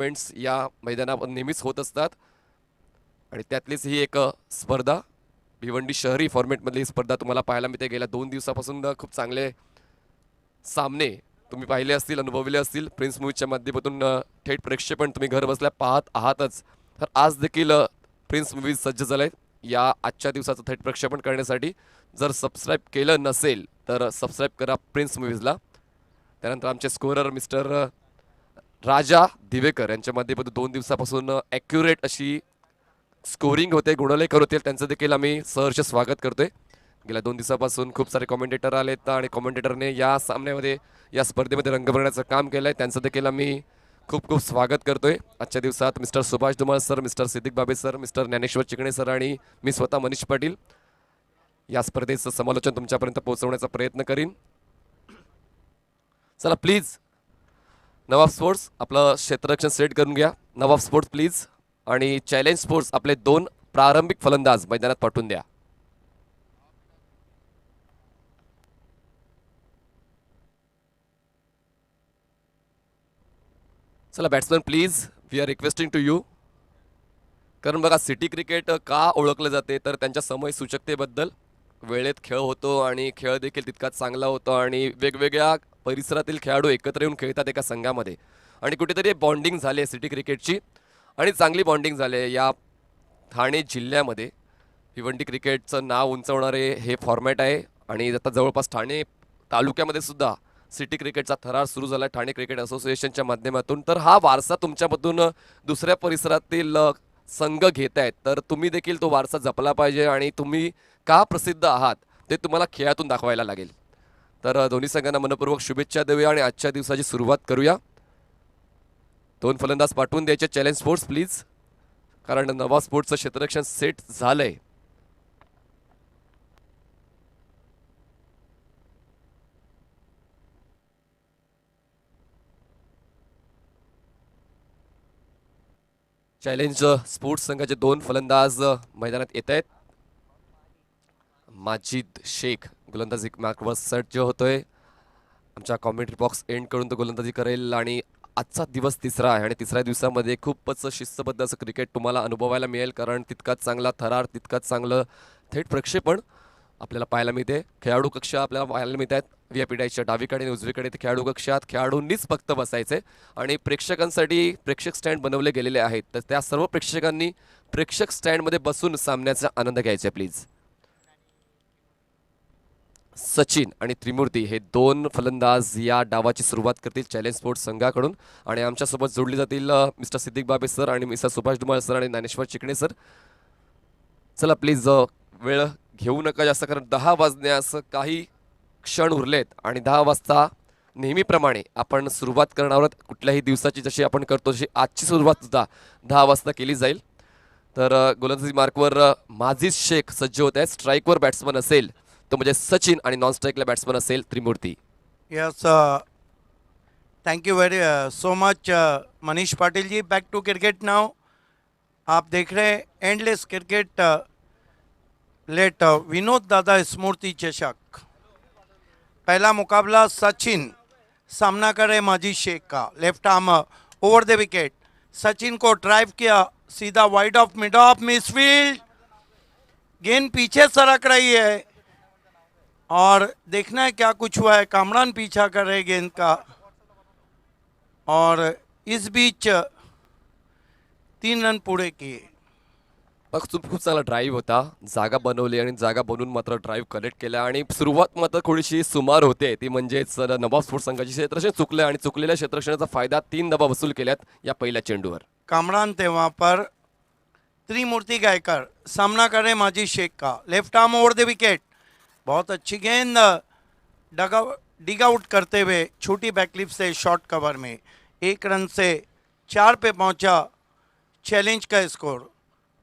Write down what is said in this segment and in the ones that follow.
Tournaments या मैदानावर नेहमीच होत असतात आणि त्यातलीच ही एक स्पर्धा भिवंडी शहरी फॉर्मॅटमधली स्पर्धा तुम्हाला पाहायला मिळते. गेल्या 2 दिवसापासून खूप चांगले सामने तुम्ही पाहिले असतील, अनुभवले असतील. प्रिन्स मूवीच्या माध्यमातून थेट प्रक्षेपण तुम्ही घर बसल्या पाहत आहातच. तर आज देखील प्रिन्स मूवीज सज्ज झालाय या आजच्या दिवसाचं थेट प्रक्षेपण करण्यासाठी. जर सबस्क्राईब केलं नसेल तर सबस्क्राईब करा प्रिन्स मूवीजला. त्यानंतर आमचे स्कोरर मिस्टर राजा दिवेकर यांच्या माध्यमातून 2 दिवसापासून ॲक्युरेट अशी स्कोरिंग होते, गुणलेखर होतील, त्यांचं देखील आम्ही सहर्ष स्वागत करतोय. गेल्या 2 दिवसापासून खूप सारे कॉमेंटेटर आलेत आणि कॉमेंटेटरने या सामन्यामध्ये या स्पर्धेमध्ये रंग भरण्याचं काम केलं आहे. त्यांचं देखील आम्ही खूप खूप स्वागत करतोय. आजच्या दिवसात mister Subhash Dhumal sir, mister Siddiq Babe sir, mister Dnyaneshwar Chikane sir आणि मी स्वतः मनीष पाटील या स्पर्धेचं समालोचन तुमच्यापर्यंत पोहोचवण्याचा प्रयत्न करीन. चला प्लीज नवाब स्पोर्ट्स आपलं क्षेत्ररक्षण सेट करून घ्या. Nawab sports please. आणि चॅलेंज स्पोर्ट्स आपले 2 प्रारंभिक फलंदाज मैदानात पाठवून द्या. चला batsman please, we are requesting to you. कारण बघा सिटी क्रिकेट का ओळखलं जाते तर त्यांच्या समय सूचकतेबद्दल. वेळेत खेळ होतो आणि खेळ देखील तितकाच चांगला होतो आणि वेगवेगळ्या परिसरातील खेळाडू एकत्र येऊन खेळतात एका संघामध्ये आणि कुठेतरी बॉन्डिंग झाली आहे सिटी क्रिकेटची आणि चांगली बॉन्डिंग झाली आहे. या ठाणे जिल्ह्यामध्ये भिवंडी क्रिकेटचं नाव उंचावणारे हे फॉर्मॅट आहे आणि आता जवळपास ठाणे तालुक्यामध्ये सुद्धा सिटी क्रिकेटचा थरार सुरू झाला आहे ठाणे क्रिकेट असोसिएशनच्या माध्यमातून. तर हा वारसा तुमच्यामधून दुसऱ्या परिसरातील संघ घेत आहेत तर तुम्ही देखील तो वारसा जपला पाहिजे आणि तुम्ही का प्रसिद्ध आहात ते तुम्हाला खेळातून दाखवायला लागेल. तर दोन्ही संघांना मनपूर्वक शुभेच्छा देऊया आणि आजच्या दिवसाची सुरुवात करूया. 2 फलंदाज पाठवून द्यायचे चॅलेंज स्पोर्ट्स प्लीज, कारण नवा स्पोर्ट्सचं क्षेत्ररक्षण सेट झालंय. चॅलेंज स्पोर्ट्स संघाचे 2 फलंदाज मैदानात येत आहेत. माजिद शेख गोलंदाजी मार्कवर सज्ज होतोय. आमच्या कॉमेंट्री बॉक्स एंड करून तो गोलंदाजी करेल आणि आजचा दिवस तिसरा आहे आणि तिसऱ्या दिवसामध्ये खूपच शिस्तबद्ध असं क्रिकेट तुम्हाला अनुभवायला मिळेल, कारण तितकाच चांगला थरार, तितकाच चांगलं थेट प्रक्षेपण आपल्याला पाहायला मिळते. खेळाडू कक्ष आपल्याला पाहायला मिळत आहेत. व्ही-आय-पी डायच्या डावीकडे आणि उजवीकडे ते खेळाडू कक्षात खेळाडूंनीच फक्त बसायचे आणि प्रेक्षकांसाठी प्रेक्षक स्टँड बनवले गेलेले आहेत. तर त्या सर्व प्रेक्षकांनी प्रेक्षक स्टँडमध्ये बसून सामन्याचा आनंद घ्यायचा प्लीज. सचिन आणि त्रिमूर्ती हे 2 फलंदाज या डावाची सुरुवात करतील चॅलेंज स्पोर्ट्स संघाकडून आणि आमच्यासोबत जोडली जातील मिस्टर सिद्दीक बाबे सर आणि मिस्टर सुभाष धुमाळ सर आणि ज्ञानेश्वर चिकणे सर. चला प्लीज वेळ घेऊ नका जास्त, कारण 10 वाजण्यास काही क्षण उरलेत आणि 10 वाजता नेहमीप्रमाणे आपण सुरुवात करणार आहोत. कुठल्याही दिवसाची जशी आपण करतो तशी आजची सुरुवात सुद्धा 10 वाजता केली जाईल. तर गोलंदाजी मार्कवर माजिद शेख सज्ज होत आहेत. स्ट्राईकवर बॅट्समन असेल तो म्हणजे सचिन आणि नॉन स्ट्राइकला बैट्समैन असेल Trimurti. Yes, thank you very so much Manish Patil ji. Back to cricket now. आप देख रहे हैं एंडलेस क्रिकेट. लेट विनोद दादा स्मृति चषक. पहला मुकाबला सचिन सामना करे माजिद शेख का. Left arm over the wicket. Sachin को ड्राइव किया सीधा wide of mid of misfield. गेंद पीछे सरक रही है और देखना है क्या कुछ हुआ है. कामरान पीछा कर रहे गेंद का और इस बीच 3 रन पूरे किए. खूप चांगला ड्राईव्ह होता. जागा बनवली आणि जागा बनवून मात्र ड्राईव्ह कनेक्ट केला आणि सुरुवात मात्र थोडीशी सुमार होते. ती म्हणजेच नवाब स्पोर्ट्स संघाची क्षेत्ररक्षण चुकलं आणि चुकलेल्या क्षेत्ररक्षणाचा फायदा 3 धावा वसूल केल्यात या पहिल्या चेंडूवर. कामरान थे वहाँ पर. त्रिमूर्ति गायकर सामना करे माजिद शेख का. Left arm over the wicket. बहुत अच्छी गेंद डिग आउट करते हुए छोटी बैकलिप से शॉर्ट कवर में 1 रन से 4 पे पहुंचा. चॅलेंज का स्कोर.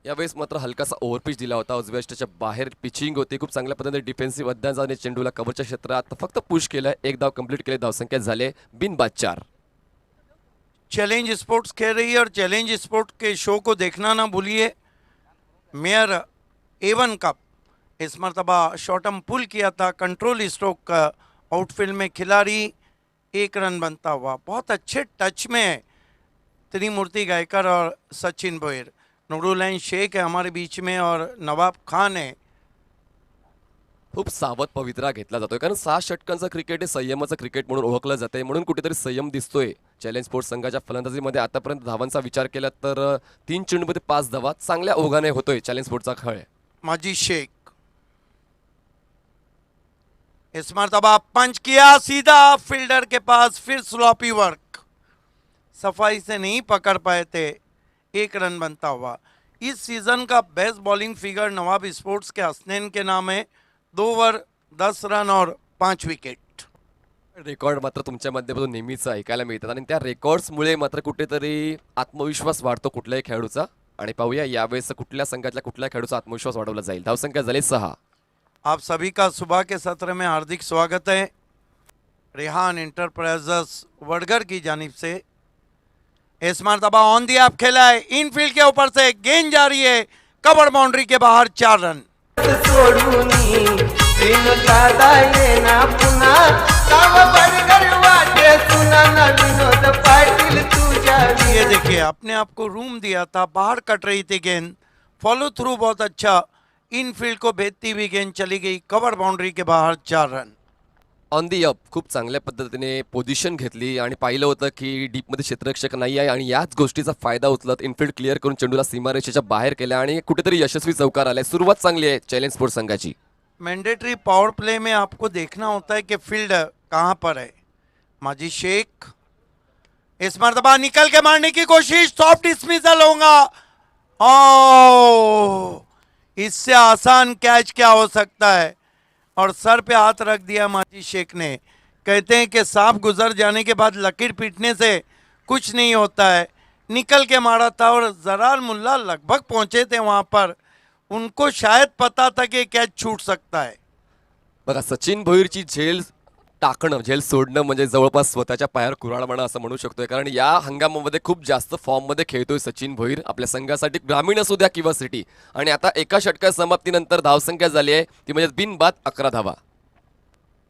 यावेळेस मात्र हलकासा ओव्हरपिच दिला होता. उजव्या यष्टीच्या बाहेर पिचिंग होती. खूप चांगल्या पद्धतीने डिफेन्सिव्ह अध्याजाने चेंडूला कव्हरच्या क्षेत्रात फक्त पुश केलं. 1 धाव कंप्लीट केले. धावसंख्या झाले बिनबाद 4. चैलेंज स्पोर्ट्स खेल रही है और चैलेंज स्पोर्ट्स के शो को देखना ना भूलिए. मेयर A1 कप इस मरतबा शॉर्टम पुल किया था. कंट्रोल स्ट्रोक आउटफील्ड में खिलाड़ी 1 रन बनता हुआ. बहुत अच्छे टच में त्रिमूर्ति गायकर और सचिन भोईर। नूरुलैन शेख है हमारे बीच में और नवाब खान है। खूप सावध पवित्रा घेतला जातोय कारण 6 षटकांचं क्रिकेट हे संयमाचं क्रिकेट म्हणून ओळखलं जाते, म्हणून कुठेतरी संयम दिसतोय चॅलेंज स्पोर्ट्स संघाच्या फलंदाजीमध्ये। आतापर्यंत धावांचा विचार केला तर 3 चेंडूमध्ये 5 धावा चांगल्या ओघाने होतोय चॅलेंज स्पोर्ट्सचा खेळ। माजी शेख इस मरतबा पंच किया सीधा फील्डर के पास, फिर स्लॉपी वर्क, सफाई से नहीं पकड़ पाए थे, 1 रन बनता हुआ। इस सीजन का best bowling figure Nawab sports के हसनैन के नाम है, 2 ओवर 10 रन और 5 विकेट। रेकॉर्ड मात्र तुमच्या माध्यमातून नेहमीच ऐकायला मिळतात आणि त्या रेकॉर्ड्समुळे मात्र कुठेतरी आत्मविश्वास वाढतो कुठल्याही खेळाडूचा। आणि पाहूया यावेळेस कुठल्या संघातल्या कुठल्या खेळाडूचा आत्मविश्वास वाढवला जाईल। धावसंख्या झाली 6। आप सभी का सुबह के सत्र में हार्दिक स्वागत है रेहान इंटरप्राइजेस वडगर की जानिब से। इस मरतबा ऑन दी आप खेला है, इनफील्ड के ऊपर से गेंद जा रही है, कवर बाउंड्री के बाहर, 4 रन। ये देखिए अपने आप को रूम दिया था, बाहर कट रही थी गेंद, फॉलो थ्रू बहुत अच्छा, इनफील्ड को भेजती हुई गेंद चली गई, कवर बाउंड्री के बाहर, 4 रन। ऑन दी अप खूप चांगल्या पद्धतीने पोझिशन घेतली आणि पाहिलं होतं की डीपमध्ये क्षेत्ररक्षक नाही आहे आणि याच गोष्टीचा फायदा उचलत इनफील्ड क्लिअर करून चेंडूला सीमारेषेच्या बाहेर केल्या आणि कुठेतरी यशस्वी चौकार आलाय। सुरुवात चांगली आहे चॅलेंज स्पोर्ट्स संघाची। मैंडेटरी पावर प्ले में आपको देखना होता है कि फील्ड कहाँ पर है। माजी शेख इस मरतबा निकल के मारने की कोशिश, सॉफ्ट डिसमिसल होगा। ओ, इससे आसान कैच क्या हो सकता है, और सर पे हाथ रख दिया माजी शेख ने। कहते हैं कि सांप गुजर जाने के बाद लकीर पीटने से कुछ नहीं होता है। निकल के मारा था और जरार मुल्ला लगभग पहुंचे थे वहां पर, उनको शायद पता था कि कैच छूट सकता है। बघा सचिन भोईरची झेल टाकणं, झेल सोडणं म्हणजे जवळपास स्वतःच्या पायावर कुऱ्हाड म्हणा असं म्हणू शकतोय, कारण या हंगामामध्ये खूप जास्त फॉर्ममध्ये खेळतोय सचिन भोईर आपल्या संघासाठी, ग्रामीण असू द्या किंवा सिटी। आणि आता एका षटका समाप्तीनंतर धावसंख्या झाली आहे ती म्हणजे बिनबाद 11 धावा।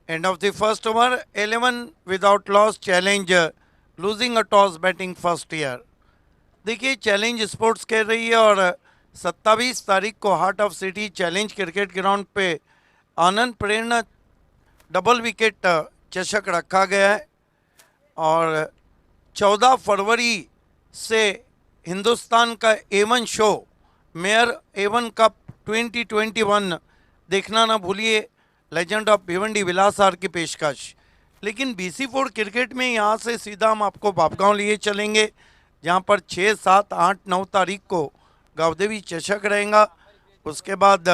End of the first over, 11 without loss, challenge losing a toss batting first year. देखिए चैलेंज स्पोर्ट्स कह रही है और 27 तारीख को heart of city challenge cricket ground pay Anand Prerna double wicket चषक रखा गया है और 14 फरवरी से हिंदुस्तान का A1 show mayor A1 cup 2021 देखना ना भूलिए, लेजेंड ऑफ भिवंडी विलासार की पेशकश। लेकिन BC4 क्रिकेट में यहाँ से सीधा हम आपको बापगांव लिए चलेंगे, जहाँ पर 6, 7, 8, 9 तारीख को गावदेवी चषक रहेगा। उसके बाद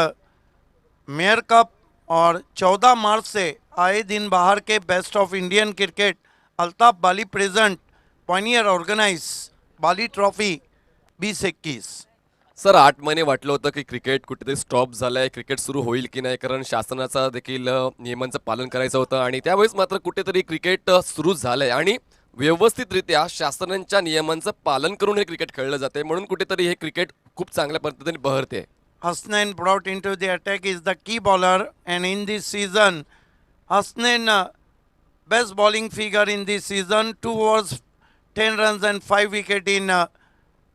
मेयर कप और 14 मार्च से आए दिन बाहर के best of Indian cricket Altaf Bali present pioneer organise Bali trophy 2021। Sir 8 महिने वाटलं होतं की क्रिकेट कुठेतरी स्टॉप झालंय, क्रिकेट सुरू होईल की नाही, कारण शासनाचा देखील नियमांचं पालन करायचं होतं आणि त्यावेळेस मात्र कुठेतरी क्रिकेट सुरू झालंय आणि व्यवस्थितरित्या शासनाच्या नियमांचं पालन करून हे क्रिकेट खेळलं जाते, म्हणून कुठेतरी हे क्रिकेट खूप चांगल्या पद्धतीने बहरते। Hasnain brought into the attack is the key bowler, and in this season Hasnain best bowling figure in this season, 2 overs 10 runs and 5 wicket in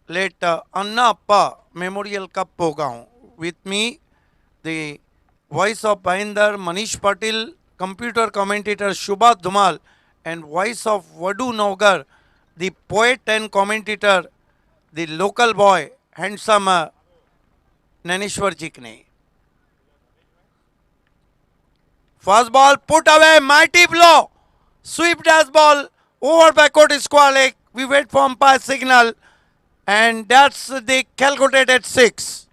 late Anna Appa Memorial Cup Pogao. With me the voice of Bhainder Manish Patil, computer commentator Shubha Dhumal, and voice of Vadu Naugar, the poet and commentator, the local boy, handsome Naneshwar Chikne. First ball put away, mighty blow, sweep dash ball over backward square leg. We wait for umpire signal, and that's the calculated 6.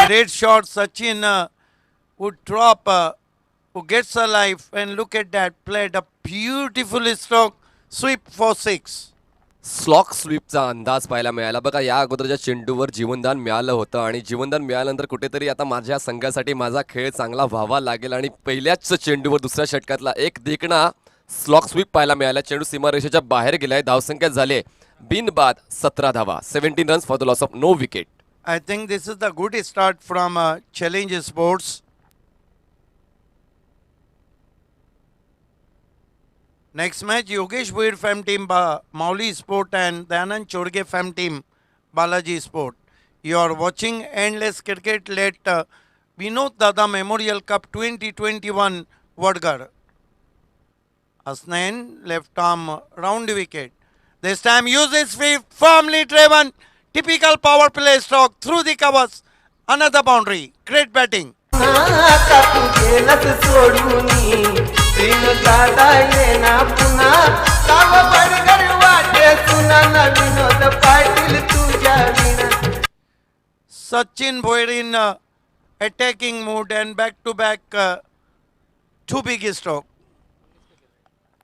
Great shot, Sachin would drop, who gets alive, and look at that, played a beautiful stroke, sweep for 6. Slog स्वीपचा अंदाज पाहायला मिळाला। बघा या अगोदरच्या चेंडूवर जीवनदान मिळालं होतं आणि जीवनदान मिळाल्यानंतर कुठेतरी आता माझ्या संघासाठी माझा खेळ चांगला व्हावा लागेल आणि पहिल्याच चेंडूवर दुसऱ्या षटकातला एक देखणा स्लॉक स्वीप पाहायला मिळाला। चेंडू सीमारेषेच्या बाहेर गेलाय, धावसंख्या झाली बिनबाद 17 धावा, 17 runs for the loss of no wicket. I think this is the good start from Challenge Sports. Next match, Yogesh Bhuir Fam Team Mauli Sport and Dayanand Chorge Fam Team Balaji Sport. You are watching Endless Cricket Let Vinod Dada Memorial Cup 2021 Vadgar. Hasnain left arm round wicket. This time uses firmly driven. Typical power play stroke through the covers. Another boundary. Great batting. आता तुझे नस सोडूनी प्रेम दादा येना पुन्हा काव बडगर वाटे सुना न विनोद पाटील तुझ्या विना Sachin Bhoir in attacking mood and back to back two big stroke.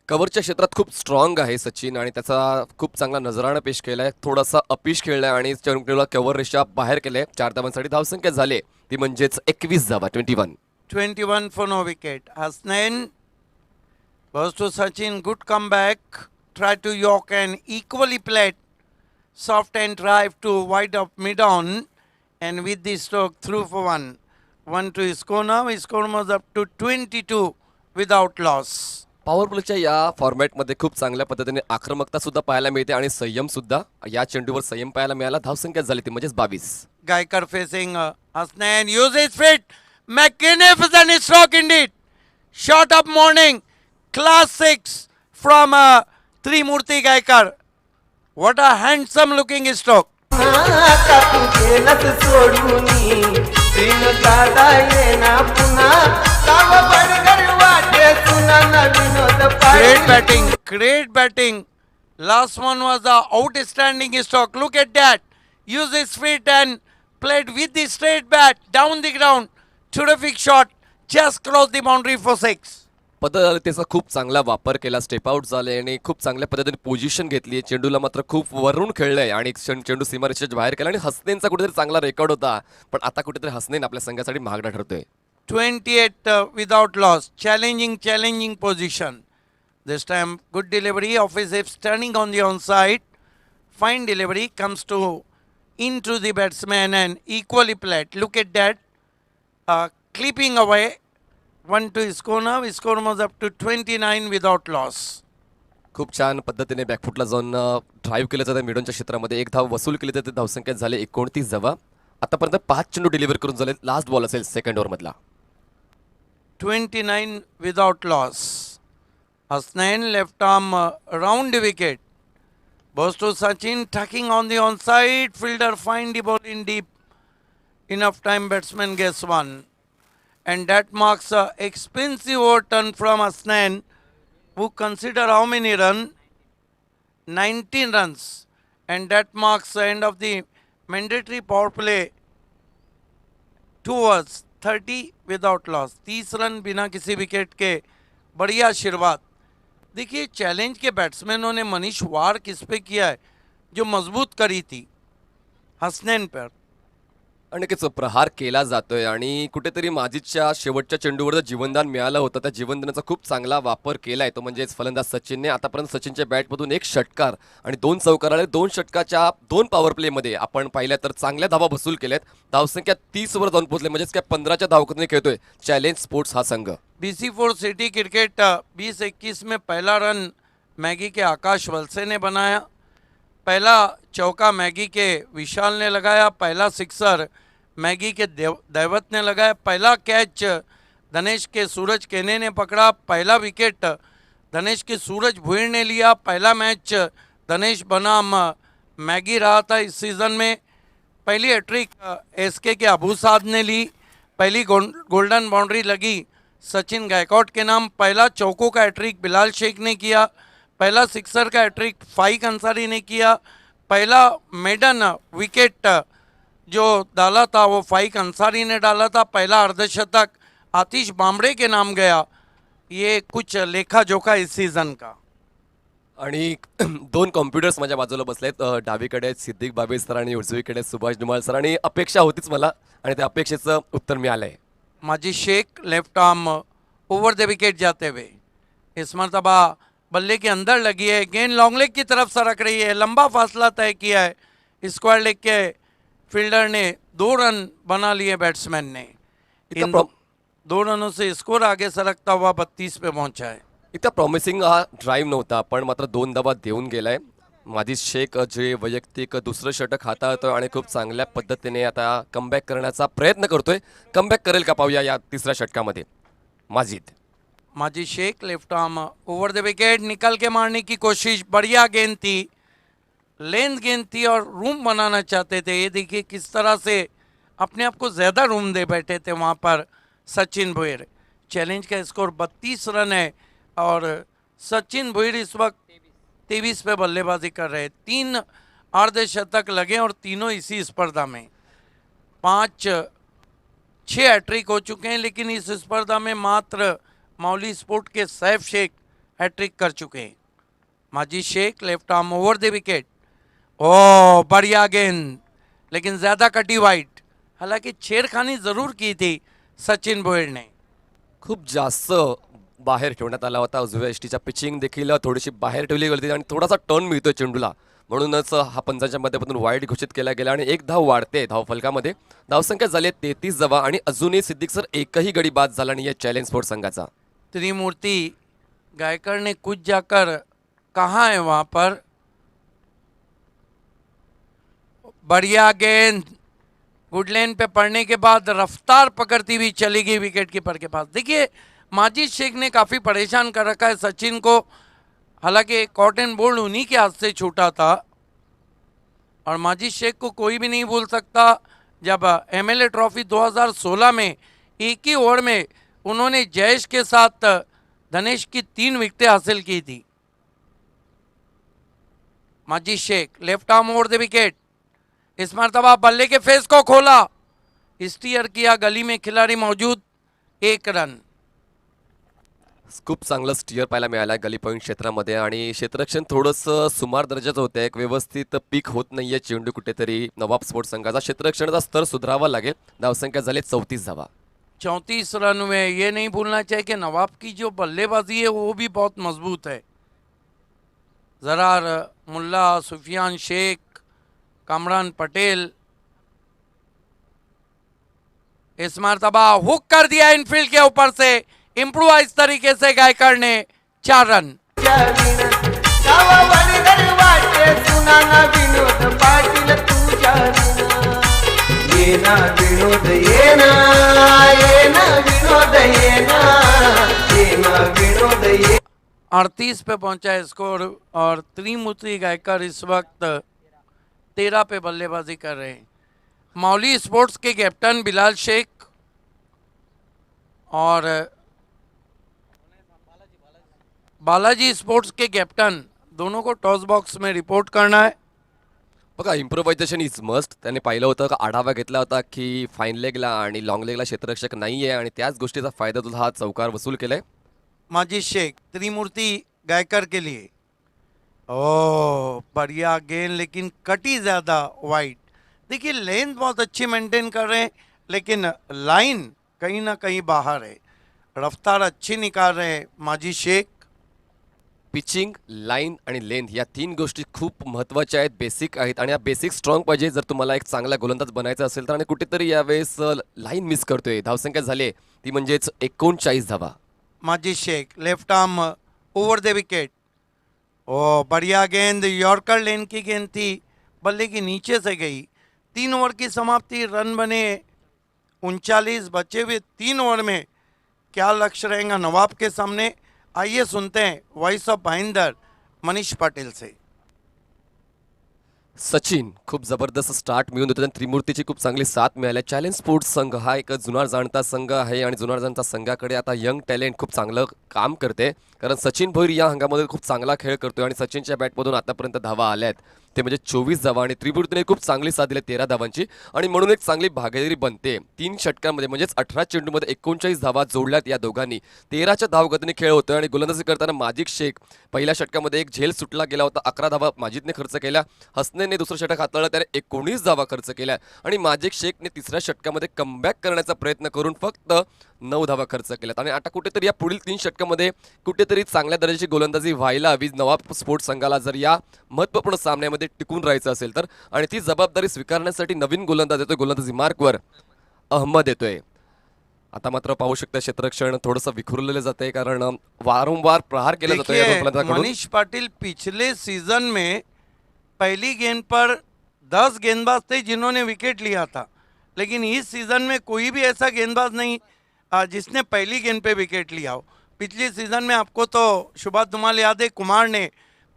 कव्हरच्या क्षेत्रात खूप स्ट्रॉंग आहे सचिन आणि त्याचा खूप चांगला नजराणा पेश केलाय. थोडासा अपीश खेळलाय आणि चेंडूला कव्हर रेषा बाहेर केले. 4 धावांसाठी धावसंख्या झाले ती म्हणजेच 21 धावा 21. 21 for no wicket. Hasnain goes to Sachin. Good comeback. Try to york and equally played. Soft and drive to wide of mid on. And with the stroke through for one. 1 to his score now. His score was up to 22 without loss. Power प्लेच्या या फॉर्मॅटमध्ये खूप चांगल्या पद्धतीने आक्रमकता सुद्धा पाहायला मिळते आणि संयम सुद्धा. या चेंडूवर संयम पाहायला मिळाला. धावसंख्या झाली ती म्हणजेच 22. Gaikar facing Hasnain. Uses fit. Magnificent stroke indeed. Shot of morning. Class 6 from Trimurti Gaikar. What a handsome looking stroke. आता तुझे नस सोडूनी प्रेम दादा येना पुन्हा काव बडगर वाटे सुना न विनोद Great Patil batting. Great batting. Last one was a outstanding stroke. Look at that. Used his feet and played with the straight bat down the ground. Terrific shot. Just crossed the boundary for 6. पद्धतीचा खूप चांगला वापर केला. Step out झाले आणि खूप चांगल्या पद्धतीने पोझिशन घेतली. चेंडूला मात्र खूप वरून खेळलंय आणि चेंडू सीमारेषेच्या बाहेर केला आणि हसनेनचा कुठेतरी चांगला रेकॉर्ड होता पण आता कुठेतरी हसनेन आपल्या संघासाठी महागडा ठरतोय. 28 without loss. Challenging position. This time good delivery. Off his hips turning on the onside. Fine delivery comes to into the batsman and equally played. Look at that. Clipping away. 1 to his score now. His score was up to 29 without loss. खूप छान पद्धतीने बॅकफुटला जाऊन drive केलं जातं मिडॉनच्या क्षेत्रामध्ये. एक धाव वसूल केली जाते. धावसंख्या झाले 29 धावा. आतापर्यंत 5 चेंडू डिलिव्हर करून झाले. लास्ट बॉल असेल second ओव्हरमधला. 29 without loss. Hasnain left arm round wicket. Goes to Sachin, tucking on the onside. Fielder find the ball in deep. Enough time batsman gets one. And that marks a expensive overturn from Hasnain, who consider how many runs? 19 runs. And that marks the end of the mandatory power play. 2 overs, 30 without loss. 30 run बिना किसी wicket के. बढ़िया आशीर्वाद. देखिए challenge के बैट्समैनों ने मनीष वार किस पे KIA है जो मजबूत करी थी हसनैन पर. अनेकच प्रहार केला जातोय आणि कुठेतरी माजीच्या शेवटच्या चेंडूवर जीवनदान मिळालं होतं. त्या जीवनदानाचा खूप चांगला वापर केलाय तो म्हणजेच फलंदाज सचिनने. आतापर्यंत सचिनच्या बॅटमधून 1 षटकार आणि 2 चौकार आले. 2 षटकाच्या 2 पॉवर प्लेमध्ये आपण पाहिल्या तर चांगल्या धावा वसूल केल्यात. धावसंख्या 30 वर जाऊन पोहोचले म्हणजेच काय 15च्या धावकतने खेळतोय चॅलेंज स्पोर्ट्स हा संघ. BC4 सिटी क्रिकेट 2021 में पहला रन मैगी के आकाश वलसे ने बनाया. पहला चौका मैगी के विशाल ने लगाया. पहला सिक्सर मैगी के दैवत ने लगाया. पहला कैच धनेश के सूरज केने ने पकड़ा. पहला विकेट धनेश के सूरज भुईर ने लिया. पहला मैच धनेश बनाम मैगी रहा था इस सीज़न में. पहली हैट्रिक SK के अबू साद ने ली. पहली गोल्डन बाउंड्री लगी सचिन गायकॉड के नाम. पहला चौकों का हैट्रिक बिलाल शेख ने किया. पहला सिक्सर का हैट्रिक फाइक अंसारी ने किया. पहला मेडन विकेट जो डाला था वो फाइक अंसारी ने डाला था. पहला अर्धशतक आतिश बामड़े के नाम गया. ये कुछ लेखा जोखा इस सीज़न का. आणि 2 कॉम्प्युटर्स माझ्या बाजूला बसलेत. डावीकडे सिद्दीक बाबे सर आणि उजवीकडे सुभाष धुमाळ सर आणि अपेक्षा होतीच मला आणि त्या अपेक्षेचं उत्तर मिळालंय. Maji Shaikh left arm over the wicket जाते हुए. इस मरतबा बल्ले के अंदर लगी है. गेंद लॉन्ग लेग की तरफ सरक रही है. लंबा फासला तय किया है. स्क्वायर लेग के फील्डर ने 2 रन बना लिए बैट्समैन ने। इतना इन 2 रनों से स्कोर आगे सरकता हुआ 32 पे पहुंचा है। इतका प्रॉमिसिंग हा ड्राईव्ह नव्हता, पण मात्र 2 धावा देऊन गेलाय माजी शेख, जे वैयक्तिक दुसरं षटक हाताळतोय आणि खूप चांगल्या पद्धतीने आता कमबॅक करण्याचा प्रयत्न करतोय। कमबॅक करेल का पाहूया या तिसऱ्या षटकामध्ये Majid. Maji Shaikh left arm over the wicket, निकल के मारने की कोशिश, बढ़िया गेंद थी, लेंथ गेंद थी और रूम बनाना चाहते थे। ये देखिए किस तरह से अपने आप को ज़्यादा रूम दे बैठे थे वहाँ पर सचिन भुईर। चैलेंज का स्कोर 32 रन है और सचिन भुईर इस वक्त 23 पे बल्लेबाजी कर रहे हैं। 3 अर्धशतक लगे और तीनों इसी स्पर्धा में। 5-6 हैट्रिक हो चुके हैं, लेकिन इस स्पर्धा में मात्र मौली स्पोर्ट के सैफ शेख हैट्रिक कर चुके हैं। माजी Shaikh left arm over the wicket, ओ बढ़िया गेंद, लेकिन ज़्यादा कटी वाइट। हालांकि छेड़खानी ज़रूर की थी सचिन भोईर ने। खूप जास्त बाहेर ठेवण्यात आला होता, उजव्या यष्टीच्या पिचिंग देखील थोडीशी बाहेर ठेवली गेली आणि थोडासा टर्न मिळतोय चेंडूला, म्हणूनच हा पंचांच्या माध्यमातून वाईड घोषित केला गेला आणि 1 धाव वाढते धावफलकामध्ये। धावसंख्या झाली 33 धावा आणि अजूनही सिद्दीक सर एकही गडी बाद झाला नाही चॅलेंज स्पोर्ट्स संघाचा। त्रिमूर्ति गायकर ने कुछ जाकर कहा है वहां पर, बढ़िया गेंद, गुडलैंड पे पड़ने के बाद रफ्तार पकड़ती हुई चली गई विकेट कीपर के पास। देखिए माजिद शेख ने काफ़ी परेशान कर रखा है सचिन को। हालांकि कॉटन बोल्ड उन्हीं के हाथ से छूटा था और माजिद शेख को कोई भी नहीं भूल सकता जब एमएलए ट्रॉफी 2016 में एक ही ओवर में उन्होंने जयेश के साथ धनेश की 3 विकेटें हासिल की थी। Majid Shaikh left arm over the wicket, इस मरतबा बल्ले के फेस को खोला, स्टीयर किया, गली में खिलाड़ी मौजूद, 1 रन। खूप चांगलं स्टियर पाहायला मिळालं गली पॉईंट क्षेत्रामध्ये आणि क्षेत्ररक्षण थोडंसं सुमार दर्जाचं होतं, एक व्यवस्थित पीक होत नाहीये चेंडू कुठेतरी नवाब स्पोर्ट्स संघाचा। क्षेत्ररक्षणाचा स्तर सुधारावा लागेल। धावसंख्या झाली 34 धावा। 34 रन हुए। ये नहीं भूलना चाहिए कि नवाब की जो बल्लेबाजी है वो भी बहुत मजबूत है। जरार मुल्ला, सुफियान शेख, कामरान पटेल, इस मरतबा हुक कर दिया इनफील्ड के ऊपर से, इम्प्रोवाइज तरीके से गायकर ने 4 रन। विनोद पाटील तुझ्या येना विनोद येना, येना विनोद येना, येना विनोद ये। 38 पे पहुंचा है स्कोर और त्रिमूर्ति गायकर इस वक्त 13 पे बल्लेबाजी कर रहे हैं। मौली स्पोर्ट्स के कैप्टन बिलाल शेख और बालाजी स्पोर्ट्स के कैप्टन दोनों को टॉस बॉक्स में रिपोर्ट करना है। बघा इम्प्रोव्हायझेशन इज मस्ट। त्याने पाहिलं होतं का आढावा घेतला होता की फाईन लेगला आणि लॉंग लेगला क्षेत्ररक्षक नाही आहे आणि त्याच गोष्टीचा फायदा तुला हा चौकार वसूल केलाय। माजिद शेख त्रिमूर्ति गायकर के लिए, ओ बढ़िया गेंद, लेकिन कटी ज़्यादा वाइड। देखिए लेंथ बहुत अच्छी मेंटेन कर रहे हैं, लेकिन लाइन कहीं ना कहीं बाहर है। रफ्तार अच्छी निकाल रहे हैं माजिद शेख। पिचिंग, लाईन आणि लेंथ या 3 गोष्टी खूप महत्त्वाच्या आहेत, बेसिक आहेत आणि या बेसिक स्ट्रॉंग पाहिजे जर तुम्हाला एक चांगला गोलंदाज बनायचा असेल तर। आणि कुठेतरी यावेळेस लाईन मिस करतोय। धावसंख्या झाली ती म्हणजेच 39 धावा। Majid Shaikh left arm over the wicket, ओ बढ़िया गेंद, यॉर्कर लेन की गेंद थी, बल्ले के नीचे से गई। 3 ओवर की समाप्ति, रन बने 39। बचे हुए 3 ओवर में क्या लक्ष्य रहेगा नवाब के सामने, आइए सुनते हैं वॉइस ऑफ भाईंदर मनीष पाटिल से। सचिन खूप जबरदस्त स्टार्ट मिळून देतो आणि त्रिमूर्तीची खूप चांगली साथ मिळाली। चॅलेंज स्पोर्ट्स संघ हा एक जुनार जाणता संघ आहे आणि जुनार जाणता संघाकडे आता यंग टॅलेंट खूप चांगलं काम करते, कारण सचिन भोईर या हंगामामध्ये खूप चांगला खेळ करतोय आणि सचिनच्या बॅटमधून आतापर्यंत धावा आल्यात ते म्हणजे 24 धावा आणि त्रिमूर्तीने खूप चांगली साथ दिली 13 धावांची आणि म्हणून एक चांगली भागीदारी बनते। 3 षटकांमध्ये म्हणजेच 18 चेंडूमध्ये 39 धावा जोडल्यात या दोघांनी। 13च्या धावगतीने खेळ होतोय आणि गोलंदाजी करताना माजिद शेख पहिल्या षटकामध्ये एक झेल सुटला गेला होता, 11 धावा माजिदने खर्च केल्या। हसनेने दुसरं षटक हाताळलं, त्याने 19 धावा खर्च केल्या आणि माजिद शेखने तिसऱ्या षटकामध्ये कमबॅक करण्याचा प्रयत्न करून फक्त 9 धावा खर्च केल्यात आणि आता कुठेतरी या पुढील 3 षटकामध्ये कुठेतरी चांगल्या दर्जाची गोलंदाजी व्हायला हवी नवाब स्पोर्ट्स संघाला जर या महत्त्वपूर्ण सामन्यामध्ये षटकामध्ये टिकून राहायचं असेल तर, आणि ती जबाबदारी स्वीकारण्यासाठी नवीन गोलंदाज येतोय, गोलंदाजी मार्कवर अहमद येतोय. आता मात्र पाहू शकता क्षेत्ररक्षण थोडंसं विखुरलेलं जाते, कारण वारंवार प्रहार केला जातोय या देखिए गोलंदाजाकडून. मनीष पाटिल पिछले सीजन में पहली गेंद पर 10 गेंदबाज थे जिन्होंने विकेट लिया था, लेकिन इस सीजन में कोई भी ऐसा गेंदबाज नहीं जिसने पहली गेंद पे विकेट लिया हो. पिछले सीजन में आपको तो शुभात धुमाल याद है, कुमार ने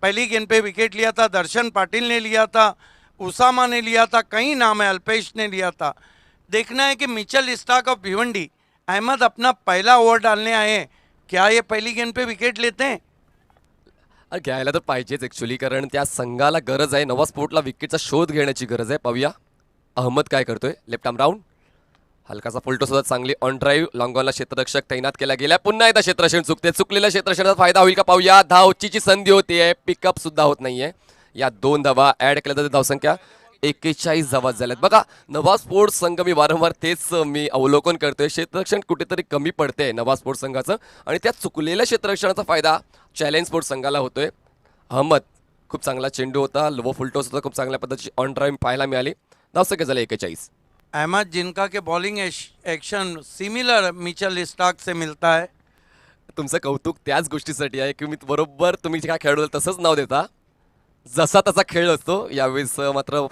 पहली गेंद पे विकेट लिया था, दर्शन पाटिल ने लिया था, उसामा ने लिया था, कई नाम है, अल्पेश ने लिया था. देखना है कि Mitchell Starc of Bhiwandi, Ahmed अपना पहला ओवर डालने आए हैं, क्या ये पहली गेंद पे विकेट लेते हैं? घ्यायला तर पाहिजेच ॲक्च्युली, कारण त्या संघाला गरज आहे, नवा स्पोर्टला विकेटचा शोध घेण्याची गरज आहे. पाहूया अहमद काय करतोय. लेफ्ट आर्म राऊंड, हलकासा फुलटो सुद्धा चांगली ऑन ड्राईव्ह. लॉंगॉनला क्षेत्ररक्षक तैनात केला गेला. पुन्हा एकदा क्षेत्ररक्षण चुकते, चुकलेल्या क्षेत्ररक्षणाचा फायदा होईल का पाहूया. धावचीची संधी होतीये, पिकअप सुद्धा होत नाहीये. या 2 धावा ऍड केल्या जाते, धावसंख्या 41 धावा झाल्यात. बघा नवा स्पोर्ट्स संघ, मी वारंवार तेच मी अवलोकन करतोय, क्षेत्ररक्षण कुठेतरी कमी पडते नवा स्पोर्ट्स संघाचं, आणि त्या चुकलेल्या क्षेत्ररक्षणाचा फायदा चॅलेंज स्पोर्ट्स संघाला होतोय. अहमद खूप चांगला चेंडू होता, लो फुलटॉस होता, खूप चांगल्या पद्धतीची ऑन ड्राईव्ह पाहायला मिळाली. धावसंख्या झाली 41. अहमद जिनका के bowling action similar Mitchell Starc से मिलता है. तुमचं कौतुक त्याच गोष्टीसाठी आहे की मी बरोबर तुम्ही ज्या खेळाडूला तसंच नाव देता, जसा तसा खेळ असतो. यावेळेस मात्र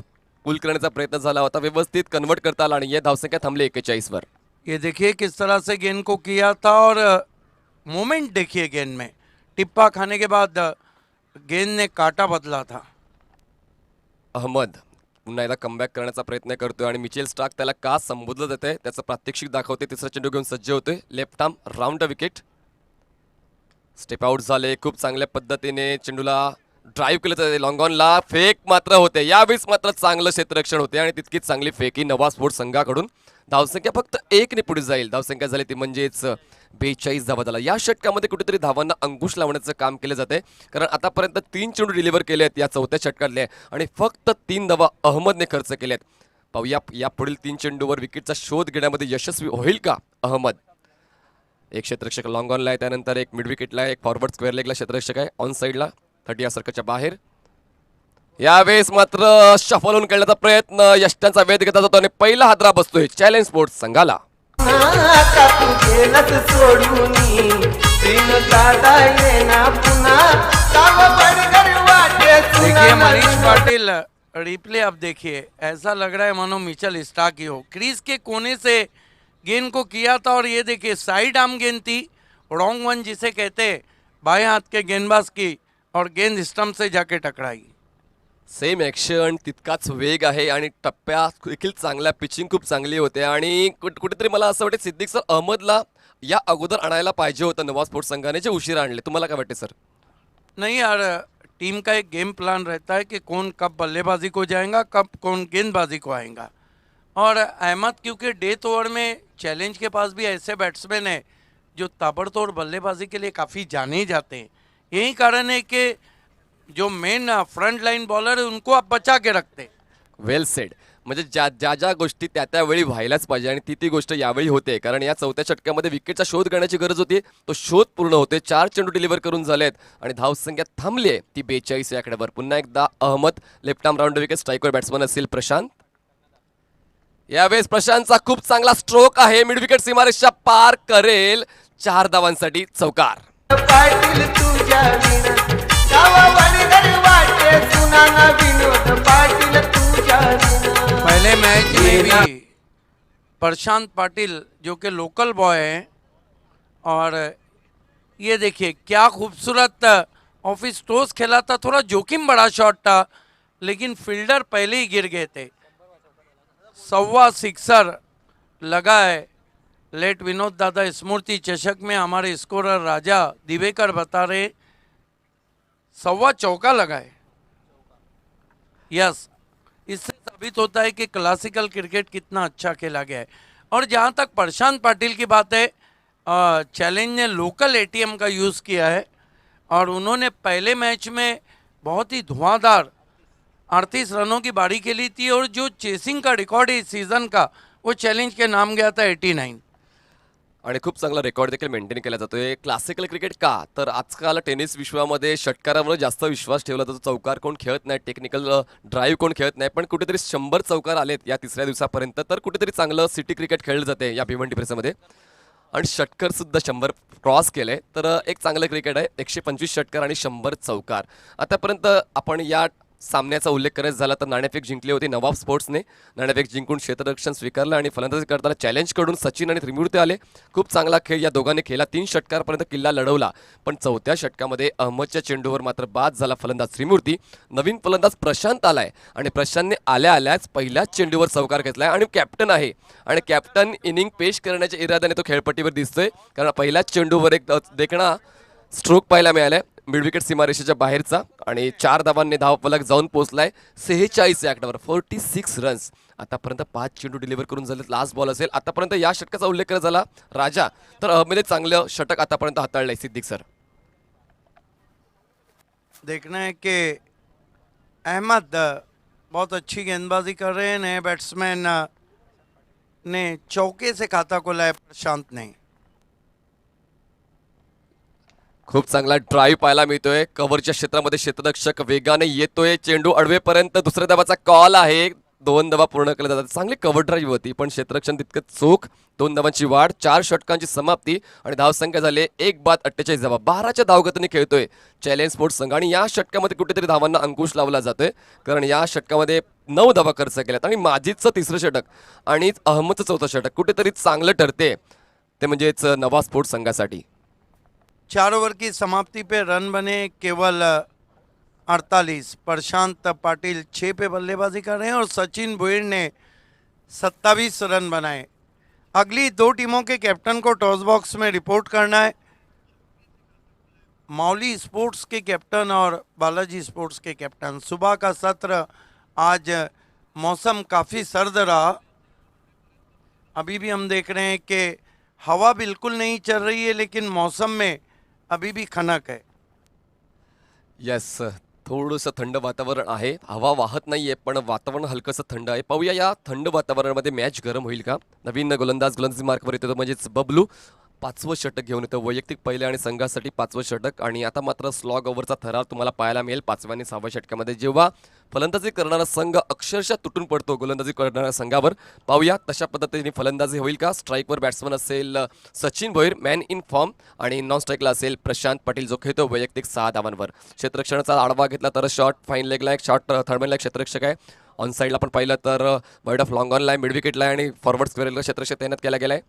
कूल करण्याचा प्रयत्न झाला होता, व्यवस्थित कन्वर्ट करता आला आणि धावसंख्या थांबली 41 वर. ये देखिए किस तरह से गेंद को किया था, और मोमेंट देखिए गेंद में, टिप्पा खाने के बाद गेंद ने काटा बदला था. अहमद पुन्हा एकदा कमबॅक करण्याचा प्रयत्न करतोय आणि मिचेल स्टार्क त्याला का संबोधलं जाते त्याचं प्रात्यक्षिक दाखवते. तिसरा चेंडू घेऊन सज्ज होतोय. Left arm round the wicket, step out झाले. खूप चांगल्या पद्धतीने चेंडूला ड्राईव्ह केलं जाते, लॉंग ऑनला फेक मात्र होते. यावेळेस मात्र चांगलं क्षेत्ररक्षण होते आणि तितकीच चांगली फेकी नवा स्पोर्ट्स संघाकडून. धावसंख्या फक्त 1 ने पुढे जाईल. धावसंख्या झाली ती म्हणजेच 42 धावा झाला. या षटकामध्ये कुठेतरी धावांना अंकुश लावण्याचं काम केलं जाते, कारण आतापर्यंत 3 चेंडू डिलिव्हर केले आहेत या चौथ्या षटकातले, आणि फक्त 3 धावा अहमदने खर्च केल्यात. पाहूया या पुढील 3 चेंडूवर विकेटचा शोध घेण्यामध्ये यशस्वी होईल का अहमद. एक क्षेत्ररक्षक लॉंग ऑनला आहे, त्यानंतर एक मिड विकेटला आहे, एक फॉरवर्ड स्क्वेअर लेगला क्षेत्ररक्षक आहे, ऑन साईडला 30 या सर्कलच्या बाहेर. यावेळेस मात्र शफल होऊन खेळण्याचा प्रयत्न, यष्टांचा वेध घेतला जातो आणि पहिला हादरा बसतोय चॅलेंज स्पोर्ट्स संघाला. आता तू गेलंस सोडूनी, तीन दादा येना पुन्हा, गाव बडगर वाटे देखिए सुना मनीष पाटिल, रिप्ले अब देखिए, ऐसा लग रहा है मानो मिचेल स्टार्क ही हो. क्रीज के कोने से गेंद को किया था, और ये देखिए साइड आर्म गेंद थी, रॉन्ग वन जिसे कहते हैं, बाएं हाथ के गेंदबाज की, और गेंद स्टंप से जाके टकराई. सेम ॲक्शन, तितकाच वेग आहे आणि टप्प्या देखील चांगल्या, पिचिंग खूप चांगली होते. आणि कुठेतरी मला असं वाटतं सिद्दीक सर, अहमदला या अगोदर आणायला पाहिजे होतं नवा स्पोर्ट्स संघाने, जे उशिरा आणले. तुम्हाला काय वाटते सर. नहीं यार, टीम का एक गेम प्लान रहता है कि कौन कब बल्लेबाजी को जाएगा, कब कौन गेंदबाजी को आएगा. और अहमद क्योंकि डेथ ओवर में चैलेंज के पास भी ऐसे बैट्समैन हैं जो ताबड़तोड़ बल्लेबाजी के लिए काफ़ी जाने ही जाते हैं. यही कारण है कि जो मेन फ्रंट लाइन बॉलर है उनको आप बचा के रखते. वेल सेड. म्हणजे ज्या गोष्टी त्यावेळी व्हायलाच पाहिजे, आणि ती गोष्ट यावेळी होते, कारण या चौथ्या षटकामध्ये विकेटचा शोध घेण्याची गरज होती. तो शोध पूर्ण होते. 4 चेंडू डिलिव्हर करून झालेत आणि धावसंख्या थांबली आहे ती 42 या आकड्यावर. पुन्हा एकदा Ahmed, left arm round wicket, स्ट्राईकवर बॅट्समन असेल प्रशांत. यावेळेस प्रशांतचा खूप चांगला स्ट्रोक आहे, मिड विकेट सीमारेषा पार करेल. 4 धावांसाठी चौकार. पाटील तुझ्या विना, गाव बडगर वाटे सुना, विनोद पाटील तुझ्या विना. पहले मैच में भी प्रशांत पाटिल जो कि लोकल बॉय हैं, और ये देखिए क्या खूबसूरत ऑफिस टोस खेला था. थोड़ा जोखिम बड़ा शॉट था, लेकिन फील्डर पहले ही गिर गए थे. 1.25 सिक्सर लगा है. लेट विनोद दादा स्मृति चषक में हमारे स्कोरर राजा दिवेकर बता रहे 1.25 चौका लगा है. यस, इससे साबित होता है कि क्लासिकल क्रिकेट कितना अच्छा खेला गया है. और जहाँ तक प्रशांत पाटिल की बात है, चैलेंज ने लोकल एटीएम का यूज़ किया है, और उन्होंने पहले मैच में बहुत ही धुआंधार 38 रनों की बारी खेली थी, और जो चेसिंग का रिकॉर्ड है इस सीज़न का, वो चैलेंज के नाम गया था 89. आणि खूप चांगला रेकॉर्ड देखील मेंटेन केला जातोय. क्लासिकल क्रिकेट का तर आजकाल टेनिस विश्वामध्ये षटकारावर जास्त विश्वास ठेवला जातो. चौकार कोण खेळत नाही, टेक्निकल ड्राईव्ह कोण खेळत नाही, पण कुठेतरी 100 चौकार आलेत या तिसऱ्या दिवसापर्यंत, तर कुठेतरी चांगलं सिटी क्रिकेट खेळलं जाते या भिवंडी प्रेसमध्ये. आणि षटकर सुद्धा 100 क्रॉस केले, तर एक चांगलं क्रिकेट आहे. 125 षटकार आणि 100 चौकार. आतापर्यंत आपण या सामन्याचा उल्लेख करायचा झाला तर नाणेफेक जिंकली होती नवाब स्पोर्ट्सने. नाणेफेक जिंकून क्षेत्ररक्षण स्वीकारलं आणि फलंदाजी करताना चॅलेंज कडून सचिन आणि त्रिमूर्ती आले. खूप चांगला खेळ या दोघांनी केला. 3 षटकारापर्यंत किल्ला लढवला, पण चौथ्या षटकामध्ये अहमदच्या चेंडूवर मात्र बाद झाला फलंदाज त्रिमूर्ती. नवीन फलंदाज प्रशांत आलाय आणि प्रशांतने आल्याच पहिल्याच चेंडूवर चौकार घेतलाय आणि कॅप्टन आहे. आणि कॅप्टन इनिंग पेश करण्याच्या इराद्याने तो खेळपट्टीवर दिसतोय, कारण पहिल्याच चेंडूवर एक देखणा स्ट्रोक पाहायला मिळालाय मिड विकेट सीमारेषेच्या बाहेरचा. आणि 4 धावांनी धावफलक जाऊन पोहोचलाय 46 ॲक्टवर 46 रन्स. आतापर्यंत 5 चेंडू डिलिव्हर करून झाले. लास्ट बॉल असेल आतापर्यंत या षटकाचा उल्लेख करत झाला राजा, तर अहमदने चांगलं षटक आतापर्यंत हाताळलंय. सिद्दीक सर, देखना है कि अहमद बहुत अच्छी गेंदबाजी कर रहे हैं. नए बैट्समैन ने चौके से खाता खोला है प्रशांत ने. खूप चांगला ड्राईव्ह पाहायला मिळतोय. कव्हरच्या क्षेत्रामध्ये क्षेत्ररक्षक वेगाने येतोय. चेंडू अडवेपर्यंत दुसऱ्या धावाचा कॉल आहे. 2 धावा पूर्ण केल्या जातात. चांगली कव्हर ड्राईव्ह होती, पण क्षेत्ररक्षण तितकंच चूक. 2 धावांची वाढ, 4 षटकांची समाप्ती आणि धावसंख्या झाली 1 बाद 48 धावा. 12च्या धावगतीने खेळतोय चॅलेंज स्पोर्ट्स संघ. आणि या षटकामध्ये कुठेतरी धावांना अंकुश लावला जातोय, कारण या षटकामध्ये 9 धावा खर्च केल्यात. आणि माजीदचं 3रं षटक आणि अहमदचं 4थं षटक कुठेतरी चांगलं ठरते, ते म्हणजेच नवाब स्पोर्ट्स संघासाठी. 4 ओवर की समाप्ति पे रन बने केवल 48. प्रशांत पाटिल 6 पे बल्लेबाजी कर रहे हैं और सचिन भोईर ने 27 रन बनाए. अगली 2 टीमों के कैप्टन को टॉस बॉक्स में रिपोर्ट करना है. मौली स्पोर्ट्स के कैप्टन और बालाजी स्पोर्ट्स के कैप्टन. सुबह का सत्र आज मौसम काफ़ी सर्द रहा. अभी भी हम देख रहे हैं कि हवा बिल्कुल नहीं चल रही है, लेकिन मौसम में अभी भी खनक है. येस, थोडंसं थंड वातावरण आहे. हवा वाहत नाहीये, पण वातावरण हलकंसं थंड आहे. पाहूया या थंड वातावरणामध्ये मॅच गरम होईल का. नवीन गोलंदाजी मार्कवर येतो म्हणजेच बबलू 5वं षटक घेऊन येतो. वैयक्तिक पहिले आणि संघासाठी 5वं षटक. आणि आता मात्र स्लॉग ओव्हरचा थरार तुम्हाला पाहायला मिळेल 5व्या आणि 6व्या षटकामध्ये, जेव्हा फलंदाजी करणारा संघ अक्षरशः तुटून पडतो गोलंदाजी करणाऱ्या संघावर. पाहूया तशा पद्धतीने फलंदाजी होईल का. स्ट्राईकवर बॅट्समन असेल Sachin Bhoir man in form, आणि नॉन स्ट्राईकला असेल प्रशांत पाटील जो खेळतो वैयक्तिक 6 धावांवर. क्षेत्ररक्षणाचा आढावा घेतला तर शॉर्ट फाईन लेगला एक शॉर्ट थर्डमॅनला एक क्षेत्ररक्षक आहे. ऑन साईडला पण पाहिलं तर वाईड ऑफ लॉंग ऑनला मिड विकेटला आणि फॉरवर्ड स्क्वेअरला क्षेत्ररक्षक तैनात केला गेलाय.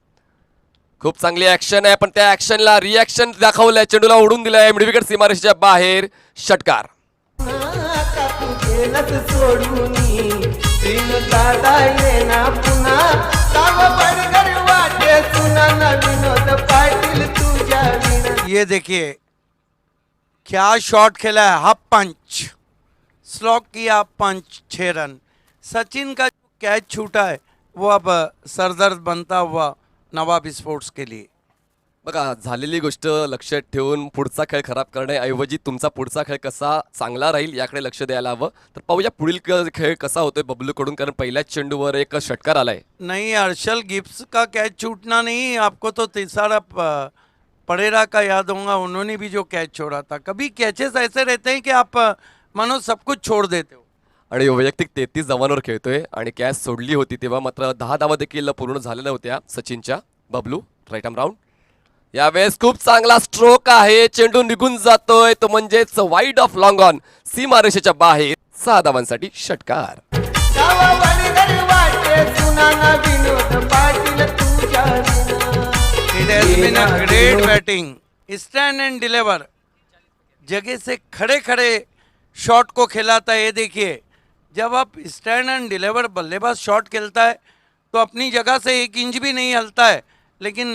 खूप चांगली ॲक्शन आहे, पण त्या ॲक्शनला रिॲक्शन दाखवलंय. चेंडूला उडून दिलाय मिड विकेट सीमारेषेच्या बाहेर. षटकार. ये देखिए क्या शॉट खेला है. हाफ पंच, स्लॉग किया पंच, 6 रन. सचिन का जो कैच छूटा है वो अब सरदर्द बनता हुआ नवाब स्पोर्ट्स के लिए. बघा, झालेली गोष्ट लक्षात ठेवून पुढचा खेळ खराब करण्याऐवजी तुमचा पुढचा खेळ कसा चांगला राहील याकडे लक्ष द्यायला हवं. तर पाहूया पुढील खेळ कसा होतोय बबलूकडून, कारण पहिल्याच चेंडूवर एक षटकार आलाय. नहीं, अर्शल गिब्स का कैच छूटना नहीं. आपको तो तिसारा परेरा का याद होगा, उन्होंने भी जो कैच छोड़ा था. कभी कैचेस ऐसे रहते हैं कि आप मानो सब कुछ छोड़ देते हो. आणि वैयक्तिक 33 धावांवर खेळतोय आणि कॅच सोडली होती तेव्हा मात्र 10 धावा देखील पूर्ण झालेल्या होत्या सचिनच्या. Bablu right arm round. यावेळेस खूप चांगला स्ट्रोक आहे. चेंडू निघून जातोय, तो म्हणजेच वाईड ऑफ लॉंग ऑन सीमारेषेच्या बाहेर. 6 धावांसाठी षटकार. It has been a great batting. Stand and deliver. जगह से खड़े खड़े शॉट को खिलाता है. ये देखिए, जब आप स्टैंड एंड डिलीवर बल्लेबाज शॉट खेलता है तो अपनी जगह से 1 इंच भी नहीं हलता है, लेकिन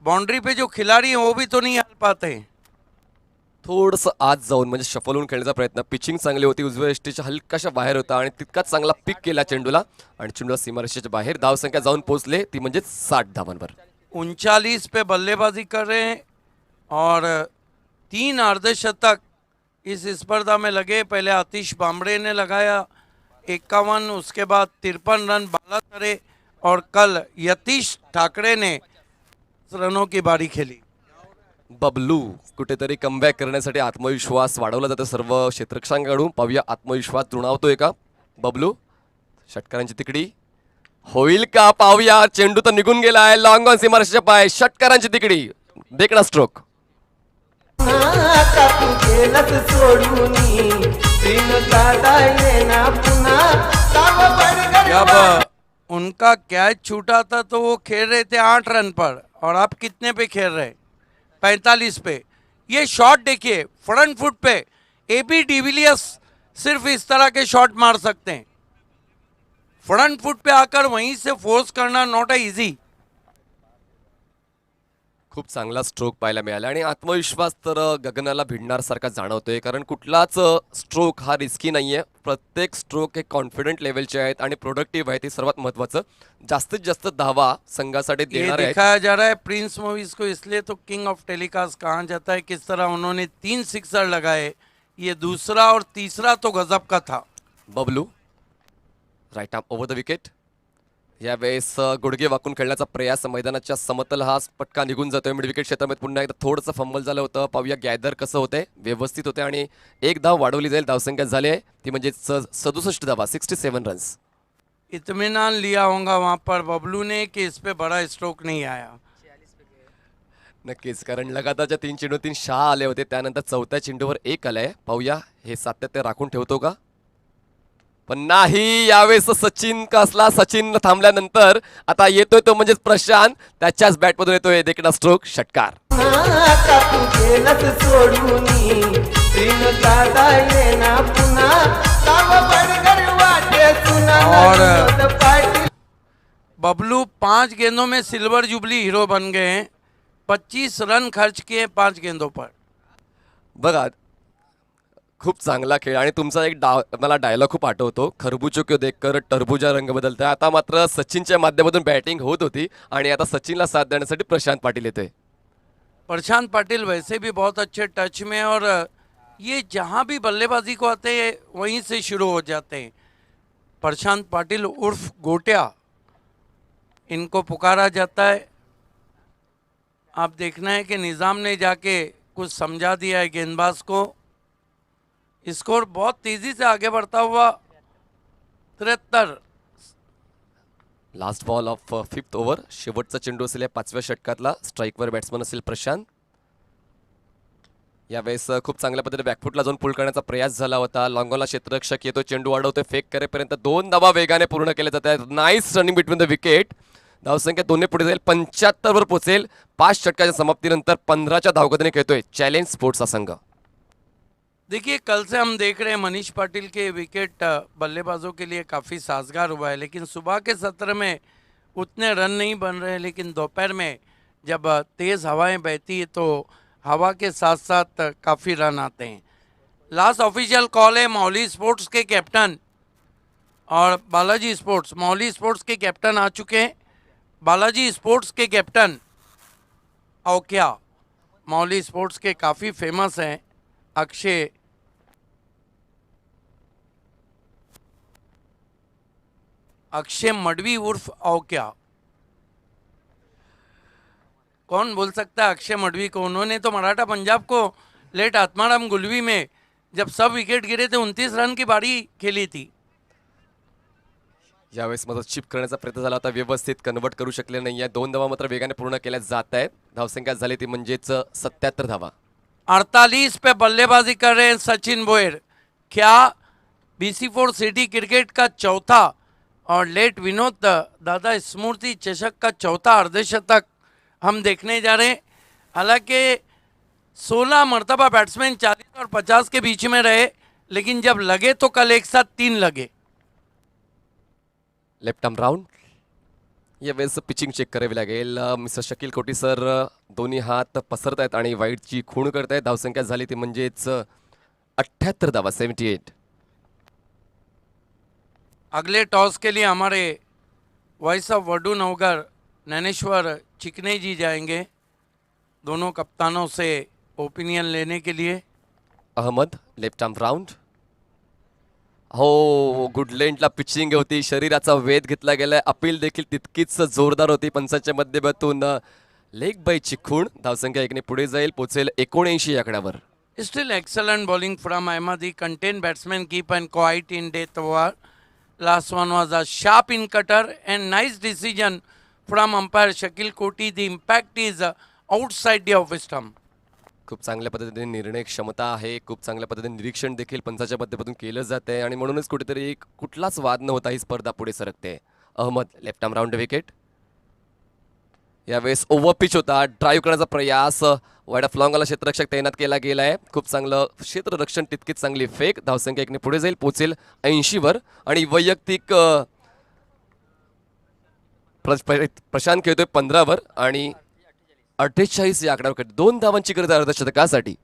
बाउंड्री पे जो खिलाड़ी हैं वो भी तो नहीं हल पाते हैं. थोडंसं आत जाऊन म्हणजे शफल होऊन खेळण्याचा प्रयत्न. पिचिंग चांगली होती, उजव्या यष्टीच्या हलकाशा बाहेर होता आणि तितकाच चांगला पिक केला चेंडूला आणि चेंडूला सीमारेषेच्या बाहेर. धावसंख्या जाऊन पोहोचले ती म्हणजे 60 धावांवर. 39 पे बल्लेबाजी कर रहे हैं और 3 अर्धशतक इस स्पर्धा में लगे. पहले आतिश बामड़े ने लगाया 51, उसके बाद 53 रन बाला तरे और कल यतीश ठाकरे ने रनों की बारी खेली। बबलू कुठेतरी कमबॅक करण्यासाठी आत्मविश्वास वाढवला जातो सर्व क्षेत्ररक्षकांकडून. पाहूया आत्मविश्वास जुळवतोय का बबलू. षटकारांची तिकडी होईल का पाहूया. चेंडू तर निघून गेलाय. लॉंग ऑन सीमारेषेच्या पाय. षटकारांची तिकडी देखणा स्ट्रोक. आता तू गेलंस सोडून तीन दादा येना पुन्हा काव बडगर जब उनका कैच छूटा था तो वो खेल रहे थे 8 रन पर, और आप कितने पे खेल रहे? 45 पे। ये शॉट देखिए फ्रंट फुट पे, एबी डिविलियर्स सिर्फ इस तरह के शॉट मार सकते हैं। फ्रंट फुट पे आकर वहीं से फोर्स करना नॉट अ इजी। खूप चांगला स्ट्रोक पाहायला मिळाला आणि आत्मविश्वास तर गगनाला भिडणार सारखा जाणवतोय. कारण कुठलाच स्ट्रोक हा रिस्की नाहीये. प्रत्येक स्ट्रोक हे कॉन्फिडंट लेवलचे आहेत आणि प्रोडक्टिव्ह आहे. ते सर्वात महत्त्वाचं. जास्तीत जास्त धावा संघासाठी ये देणारे आहेत. दिखाया जा रहा है प्रिंस मूवीज को, इसलिए तो किंग ऑफ टेलीकास्ट कहा जाता है। किस तरह उन्होंने 3 सिक्सर लगाए, ये दूसरा और तीसरा तो गजब का था। Bablu right arm over the wicket. यावेळेस गुडघे वाकून खेळण्याचा प्रयास. मैदानाच्या समतल हा पटका निघून जातोय. मिड विकेट क्षेत्रामध्ये पुन्हा एकदा थोडंसं फंबल झालं होतं. पाहूया गॅदर कसं होतंय. व्यवस्थित होते आणि एक धाव वाढवली जाईल. धावसंख्या झाली आहे ती म्हणजे 67 धावा, 67 रन्स. इत्मीनान लिया होगा वहां पर बबलू ने कि इस पे बड़ा स्ट्रोक नहीं आया। नक्कीच, कारण लगातारच्या 3 चेंडूतून 6 आले होते. त्यानंतर चौथ्या चेंडूवर 1 आलाय. पाहूया हे सातत्य राखून ठेवतो का. पण नाही, यावेळेस सचिन कसला. सचिन थांबल्यानंतर आता येतोय तो म्हणजे प्रशांत. त्याच्याच बॅटमधून येतोय देखणा स्ट्रोक. षटकार. आता तू गेलंस सोडून तीन दादा येना पुन्हा काव बडगर वाटे सुना और पाटील बबलू 5 गेंदों में सिल्वर जुबली हीरो बन गए हैं। 25 रन खर्च किए 5 गेंदों पर। बघा, खूप चांगला खेळ. आणि तुमचा एक मला डायलॉग खूप आठवतो. खरबूजो क्यों देखकर टरबूजा रंग बदलता. आता मात्र सचिनच्या माध्यमातून बॅटिंग होत होती आणि आता सचिनला साथ देण्यासाठी प्रशांत पाटील येतोय. प्रशांत पाटिल वैसे भी बहुत अच्छे टच में, और ये जहाँ भी बल्लेबाजी को आते हैं वहीं से शुरू हो जाते हैं। प्रशांत पाटिल उर्फ गोटिया, इनको पुकारा जाता है। आप देखना है कि निज़ाम ने जाके कुछ समझा दिया है गेंदबाज को। स्कोर बहुत तेज़ी से आगे बढ़ता हुआ 73। Last ball of 5th over. शेवटचा चेंडू असेल या 5व्या षटकातला. स्ट्राईकवर बॅट्समन असेल प्रशांत. यावेळेस खूप चांगल्या पद्धतीने बॅकफुटला जाऊन पुल करण्याचा प्रयास झाला होता. लॉंगॉनला क्षेत्ररक्षक येतो. चेंडू वाढवतोय. फेक करेपर्यंत 2 धावा वेगाने पूर्ण केले जात आहेत. Nice running between the wicket. धावसंख्या 2 पुढे जाईल. 75 वर पोहोचेल. 5 षटकाच्या समाप्तीनंतर 15च्या धावगतीने खेळतोय चॅलेंज स्पोर्ट्सचा संघ. देखिए, कल से हम देख रहे हैं मनीष पाटिल के विकेट बल्लेबाजों के लिए काफ़ी साजगार हुआ है, लेकिन सुबह के सत्र में उतने रन नहीं बन रहे। लेकिन दोपहर में जब तेज़ हवाएं बहती है तो हवा के साथ साथ काफ़ी रन आते हैं। लास्ट ऑफिशियल कॉल है मौली स्पोर्ट्स के कैप्टन और बालाजी स्पोर्ट्स। मौली स्पोर्ट्स के कैप्टन आ चुके हैं। बालाजी स्पोर्ट्स के कैप्टन क्या मौली स्पोर्ट्स के काफ़ी फेमस हैं अक्षय मडवी उर्फ क्या। कौन बोल सकता है अक्षय मडवी को? उन्होंने तो मराठा पंजाब को लेट आत्माराम गुलवी में जब सब विकेट गिरे थे 29 रन की बारी खेली थी। यावेळेस मात्र चिप करण्याचा प्रयत्न झाला होता. व्यवस्थित कन्वर्ट करू शकले नाहीये. 2 धावा मात्र वेगाने पूर्ण केल्या जात आहेत. धावसंख्या झाली ती म्हणजेच 77 धावा. 48 पे बल्लेबाजी कर रहे हैं सचिन बोयर। क्या BC4 सिटी क्रिकेट का चौथा और लेट विनोद दादा स्मृति चषक का चौथा अर्धशतक हम देखने जा रहे हैं। हालांकि 16 मरतबा बैट्समैन 40 और 50 के बीच में रहे, लेकिन जब लगे तो कल एक साथ 3 लगे। Left arm round. यावेळेस पिचिंग चेक करावी लागेल. मिस्टर शकील कोटी सर दोन्ही हात पसरत आहेत आणि वाईटची खूण करत आहेत. धावसंख्या झाली ती म्हणजेच 78 धावा, 78. अगले टॉस के लिए हमारे वॉइस ऑफ वडू नवगर नैनेश्वर चिकने जी जाएंगे दोनों कप्तानों से ओपिनियन लेने के लिए। Ahmed left arm round. हो, गुडलँडला पिचिंग होती. शरीराचा वेध घेतला गेलाय. अपील देखील तितकीच जोरदार होती पंचांच्या माध्यमातून. लेग बाय चिखून धावसंख्या 1 ने पुढे जाईल, पोहोचेल 79 या आकड्यावर. Still excellent bowling from Ahmed. He contained batsmen keep and quiet in death over. Last one was a sharp in cutter and nice decision from umpire Shakil Koti. The impact is outside the off stump. खूप चांगल्या पद्धतीने निर्णय क्षमता आहे, खूप चांगल्या पद्धतीने निरीक्षण देखील पंचाच्या माध्यमातून केलं जात आहे आणि म्हणूनच कुठेतरी एक कुठलाच वाद न होता ही स्पर्धा पुढे सरकते. Ahmed left arm round wicket. यावेळेस ओव्हर पिच होता, ड्राईव्ह करण्याचा प्रयास, वाईड ऑफ लॉंगला क्षेत्ररक्षक तैनात केला गेला आहे. खूप चांगलं क्षेत्ररक्षण, तितकीच चांगली फेक. धावसंख्या 1 ने पुढे जाईल, पोहोचेल 80 वर आणि वैयक्तिक प्रशांत खेळतोय 15 वर आणि 48 या आकड्यावर 2 धावांची गरज आहे अर्धशतकासाठी.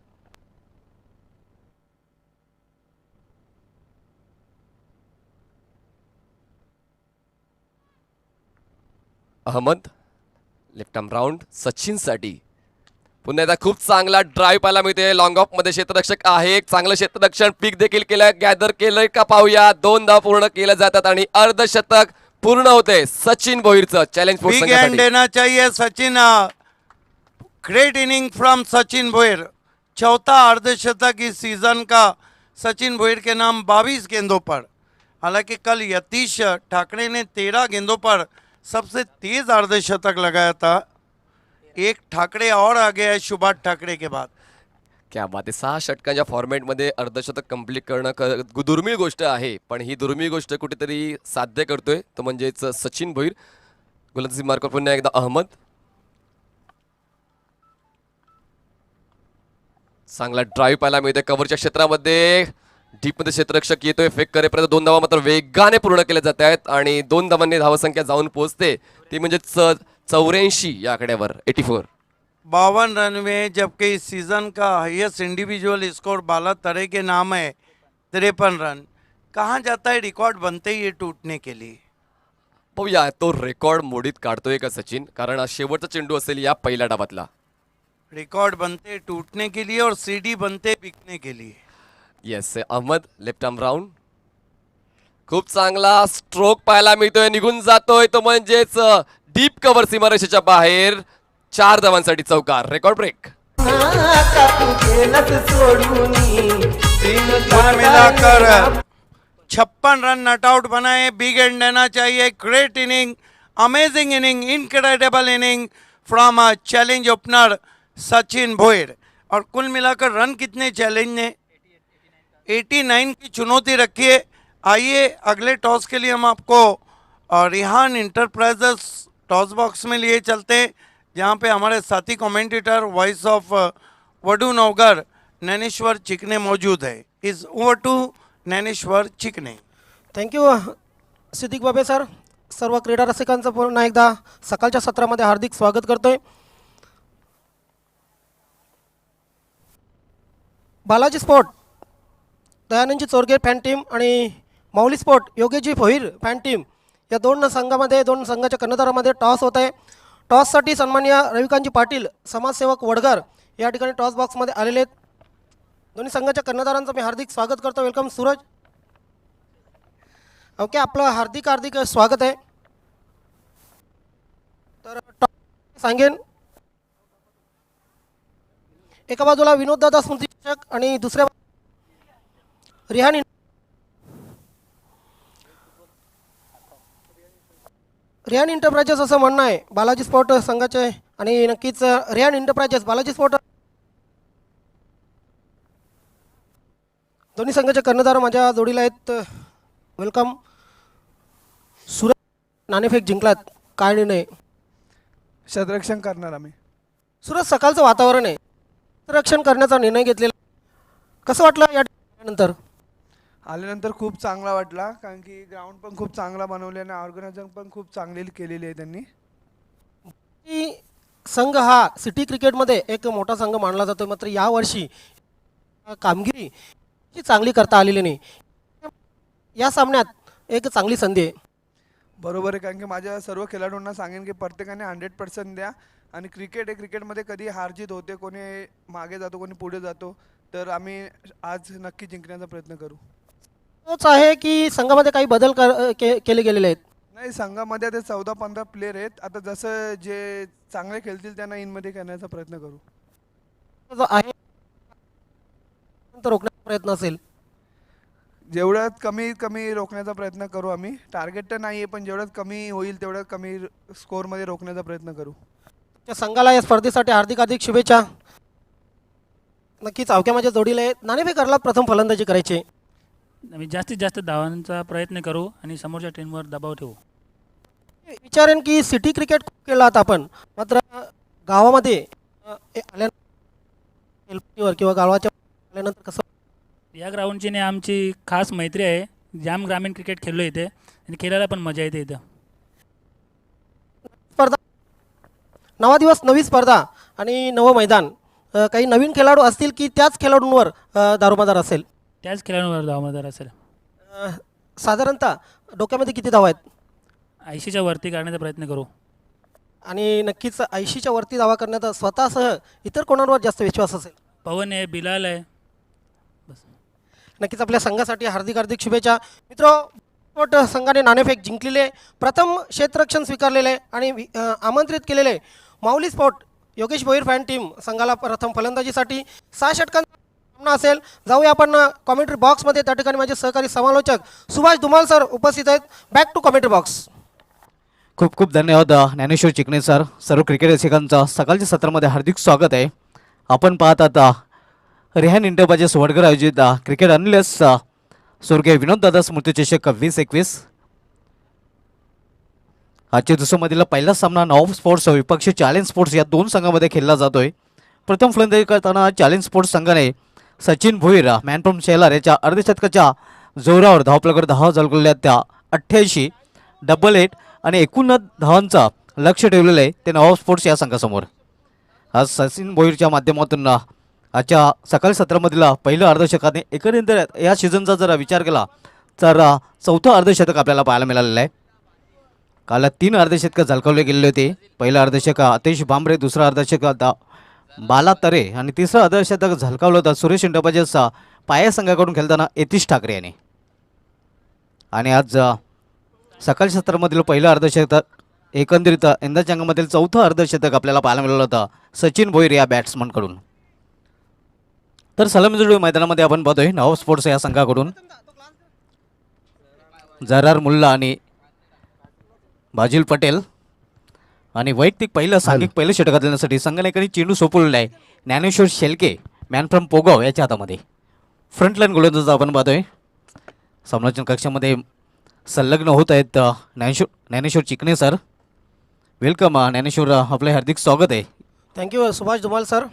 अहमद लेफ्ट आर्म राऊंड सचिनसाठी. पुन्हा एकदा खूप चांगला ड्राईव्ह पाहायला मिळते. लॉंग ऑफ मध्ये क्षेत्ररक्षक आहे, एक चांगलं क्षेत्ररक्षण पीक देखील केलं, गॅदर केलंय का पाहूया. 2 धाव पूर्ण केल्या जातात आणि अर्धशतक पूर्ण होते सचिन भोईरचं. चॅलेंज फोर्स Big hand देना चाहिए Sachin. Great inning from Sachin Bhoir. चौथा अर्धशतक इस सीजन का सचिन भोईर के नाम 22 गेंदों पर. हालांकि कल यतीश ठाकरे ने 13 गेंदों पर सबसे तेज अर्धशतक लगाया था. एक ठाकरे और आगे है सुभाष ठाकरे के बाद. क्या बात आहे. 6 षटकांच्या फॉर्मॅटमध्ये अर्धशतक कंप्लीट करणं दुर्मिळ गोष्ट आहे, पण ही दुर्मिळ गोष्ट कुठेतरी साध्य करतोय तो म्हणजेच सचिन भोईर. गोलंदाजी मार्कवर पुन्हा एकदा अहमद. चांगला ड्राईव्ह पाहायला मिळते कव्हरच्या क्षेत्रामध्ये. डीपमध्ये क्षेत्ररक्षक येतोय, फेक करेपर्यंत 2 धावा मात्र वेगाने पूर्ण केल्या जात आहेत आणि 2 धावांनी धावसंख्या जाऊन पोहोचते ती म्हणजे 84 या आकड्यावर. 84. 52 रन में, जबकि इस सीजन का हाईएस्ट इंडिविजुअल स्कोर बाला तरे के नाम है 53 रन. कहाँ जाता है रिकॉर्ड बनते ही ये टूटने के लिए. पाहूया तो रेकॉर्ड मोडीत काढतोय का सचिन, कारण हा शेवटचा चेंडू असेल या पहिल्या डावातला. रिकॉर्ड बनते टूटने के लिए और सीडी बनते बिकने के लिए. Yes. Ahmed left arm round. खूप चांगला स्ट्रोक पाहायला मिळतोय, निघून जातोय तो म्हणजेच डीप कव्हर सीमारेषेच्या बाहेर. 4 धावांसाठी चौकार. Record break. का तू गेलस सोडूनी तीन कुल मिलाकर 56 रन नॉट आउट बनाए. बिग एंड देना चाहिए. Great inning, amazing inning, incredible inning from a challenge opener Sachin Bhoir. और कुल मिलाकर रन कितने चैलेंज ने? 89 की चुनौती रखी है. आइए अगले टॉस के लिए हम आपको रिहान इंटरप्राइजेस टॉस बॉक्स में लिए चलते हैं, जहाँ पे हमारे साथी कमेंटेटर वॉइस ऑफ वडू नवगर ज्ञानेश्वर चिकने मौजूद है. इज ओवर टू ज्ञानेश्वर चिकने. Thank you Siddique Babe sir. सर्व क्रीडा रसिकांचं पुन्हा एकदा सकाळच्या सत्रामध्ये हार्दिक स्वागत करतोय. बालाजी स्पोर्ट दयानंदजी चोरगे फॅन टीम आणि माऊली स्पोर्ट योगेशजी भोईर फॅन टीम या 2 संघामध्ये 2 संघाच्या कर्णधारामध्ये टॉस होत आहे. टॉससाठी सन्माननीय रविकांतजी पाटील समाजसेवक वडगार या ठिकाणी टॉस बॉक्समध्ये आलेले आहेत. दोन्ही संघाच्या कर्णधारांचं मी हार्दिक स्वागत करतो. वेलकम सूरज. ओके, आपलं हार्दिक हार्दिक स्वागत आहे. तर सांगेन एका बाजूला विनोददादा स्मृती चषक आणि दुसऱ्या रिहान इंटरप्राइजेस असं म्हणणं आहे बालाजी स्पोर्ट संघाचे आणि नक्कीच रिहान इंटरप्राइजेस बालाजी स्पोर्ट दोन्ही संघाचे कर्णधार माझ्या जोडीला आहेत. वेलकम. सूरज नाणेफेक जिंकलात, काय निर्णय? क्षेत्ररक्षण करणार आम्ही. सूरज, सकाळचं वातावरण आहे, क्षेत्ररक्षण करण्याचा निर्णय घेतलेला, कसं वाटलं या नंतर? आल्यानंतर खूप चांगला वाटला, कारण की ग्राउंड पण खूप चांगला बनवले आणि ऑर्गनायझेशन पण खूप चांगली केलेली आहे त्यांनी. की संघ हा सिटी क्रिकेटमध्ये एक मोठा संघ मानला जातो, मात्र यावर्षी कामगिरी चांगली करता आलेली नाही. या सामन्यात एक चांगली संधी आहे. बरोबर आहे, कारण की माझ्या सर्व खेळाडूंना सांगेन की प्रत्येकाने 100% द्या. आणि क्रिकेट आहे, क्रिकेटमध्ये कधी हारजीत होते, कोणी मागे जातो कोणी पुढे जातो, तर आम्ही आज नक्की जिंकण्याचा प्रयत्न करू. तोच आहे की संघामध्ये काही बदल केले गेलेले आहेत. नाही, संघामध्ये ते 14-15 प्लेयर आहेत. आता जसं जे चांगले खेळतील त्यांना इनमध्ये करण्याचा प्रयत्न करू. जो आहे तो रोखण्याचा प्रयत्न असेल. जेवढ्यात कमी कमी रोखण्याचा प्रयत्न करू आम्ही. टार्गेट तर नाही आहे, पण जेवढ्यात कमी होईल तेवढ्यात कमी स्कोअरमध्ये रोखण्याचा प्रयत्न करू. त्या संघाला या स्पर्धेसाठी हार्दिक हार्दिक शुभेच्छा. नक्कीच अवक्या माझ्या जोडीला आहे. नाणेफेक करला प्रथम फलंदाजी करायची. आम्ही जास्तीत जास्त धावांचा प्रयत्न करू आणि समोरच्या टीमवर दबाव ठेवू. विचारेन की सिटी क्रिकेट खूप खेळला आता आपण, मात्र गावामध्ये आल्यानंतर किंवा गावाच्या आल्यानंतर कसं या ग्राउंडची ने आमची खास मैत्री आहे. जाम ग्रामीण क्रिकेट खेळलो इथे आणि खेळायला पण मजा येते इथं. स्पर्धा नवा दिवस नवी स्पर्धा आणि नवं मैदान. काही नवीन खेळाडू असतील की त्याच खेळाडूंवर दारोमदार असेल. त्याच खेळाडूंवर धावमदार असेल. साधारणतः डोक्यामध्ये किती धावा आहेत? 80च्या वरती करण्याचा प्रयत्न करू. आणि नक्कीच 80च्या वरती धावा करण्याचा स्वतःसह इतर कोणावर जास्त विश्वास असेल? पवन आहे, बिलाल आहे. नक्कीच आपल्या संघासाठी हार्दिक हार्दिक शुभेच्छा. मित्र संघाने नाणेफेक जिंकलेले, प्रथम क्षेत्ररक्षण स्वीकारलेले आणि आमंत्रित केलेले Mauli sport Yogesh Bhoir fan team संघाला प्रथम फलंदाजीसाठी 6 षटकांचा सामना असेल. जाऊया आपण कॉमेंट्री बॉक्समध्ये. त्या ठिकाणी माझे सहकारी समालोचक सुभाष धुमाल सर उपस्थित आहेत. Back to commentary box. खूप खूप धन्यवाद ज्ञानेश्वर चिकणे सर. सर्व क्रिकेट रसिकांचं सकाळच्या सत्रामध्ये हार्दिक स्वागत आहे. आपण पाहत आता रेहान इंटरबाजे सोडकर आयोजित क्रिकेट अनलेस स्वर्गीय विनोददादा स्मृतिचषक 2021. आजच्या दिवसामधील पहिला सामना नॉर्थ स्पोर्ट्स विपक्ष चॅलेंज स्पोर्ट्स या दोन संघामध्ये खेळला जातोय. प्रथम फलंदाजी करताना चॅलेंज स्पोर्ट्स संघाने सचिन भोईर मॅन फ्रॉम शेलार याच्या अर्धशतकाच्या जोरावर धावपलकर 10 झळकलेल्या त्या 88 डबल 8 आणि 89 धावांचा लक्ष ठेवलेलं आहे ते नॉर्थ स्पोर्ट्स या संघासमोर. आज सचिन भोईरच्या माध्यमातून आजच्या सकाळी सत्रामधील पहिलं अर्धशतकाने एकंदर या सीझनचा जर विचार केला तर चौथं अर्धशतक आपल्याला पाहायला मिळालेलं आहे. काल 3 अर्धशतकं झळकावले गेलेले होते. पहिलं अर्धशतक आतिश भांबरे, दुसरं अर्धशतक बाला तरे आणि तिसरं अर्धशतक झळकावलं होतं सुरेश इंटरप्राइजेसचा पाया संघाकडून खेळताना यतीश ठाकरे यांनी. आणि आज सकाळी सत्रामधील पहिलं अर्धशतक एकंदरीत यंदाच्या अंगामधील चौथं अर्धशतक आपल्याला पाहायला मिळालं होतं सचिन भोईर या बॅट्समनकडून. तर सलामीजोडी मैदानामध्ये आपण पाहतोय नवाब स्पोर्ट्स या संघाकडून जरार मुल्ला आणि बाजिल पटेल. आणि वैयक्तिक पहिलं सांघिक पहिलं षटक घालण्यासाठी संघाने चेंडू सोपवलेला आहे ज्ञानेश्वर शेलके मॅन फ्रॉम पोगाव याच्या हातामध्ये. फ्रंट लाईन गोलंदाज आपण पाहतोय. समालोचन कक्षामध्ये संलग्न होत आहेत ज्ञानेश्वर चिकणे सर. वेलकम ज्ञानेश्वर, आपले हार्दिक स्वागत आहे. Thank you Subhash Dhumal sir.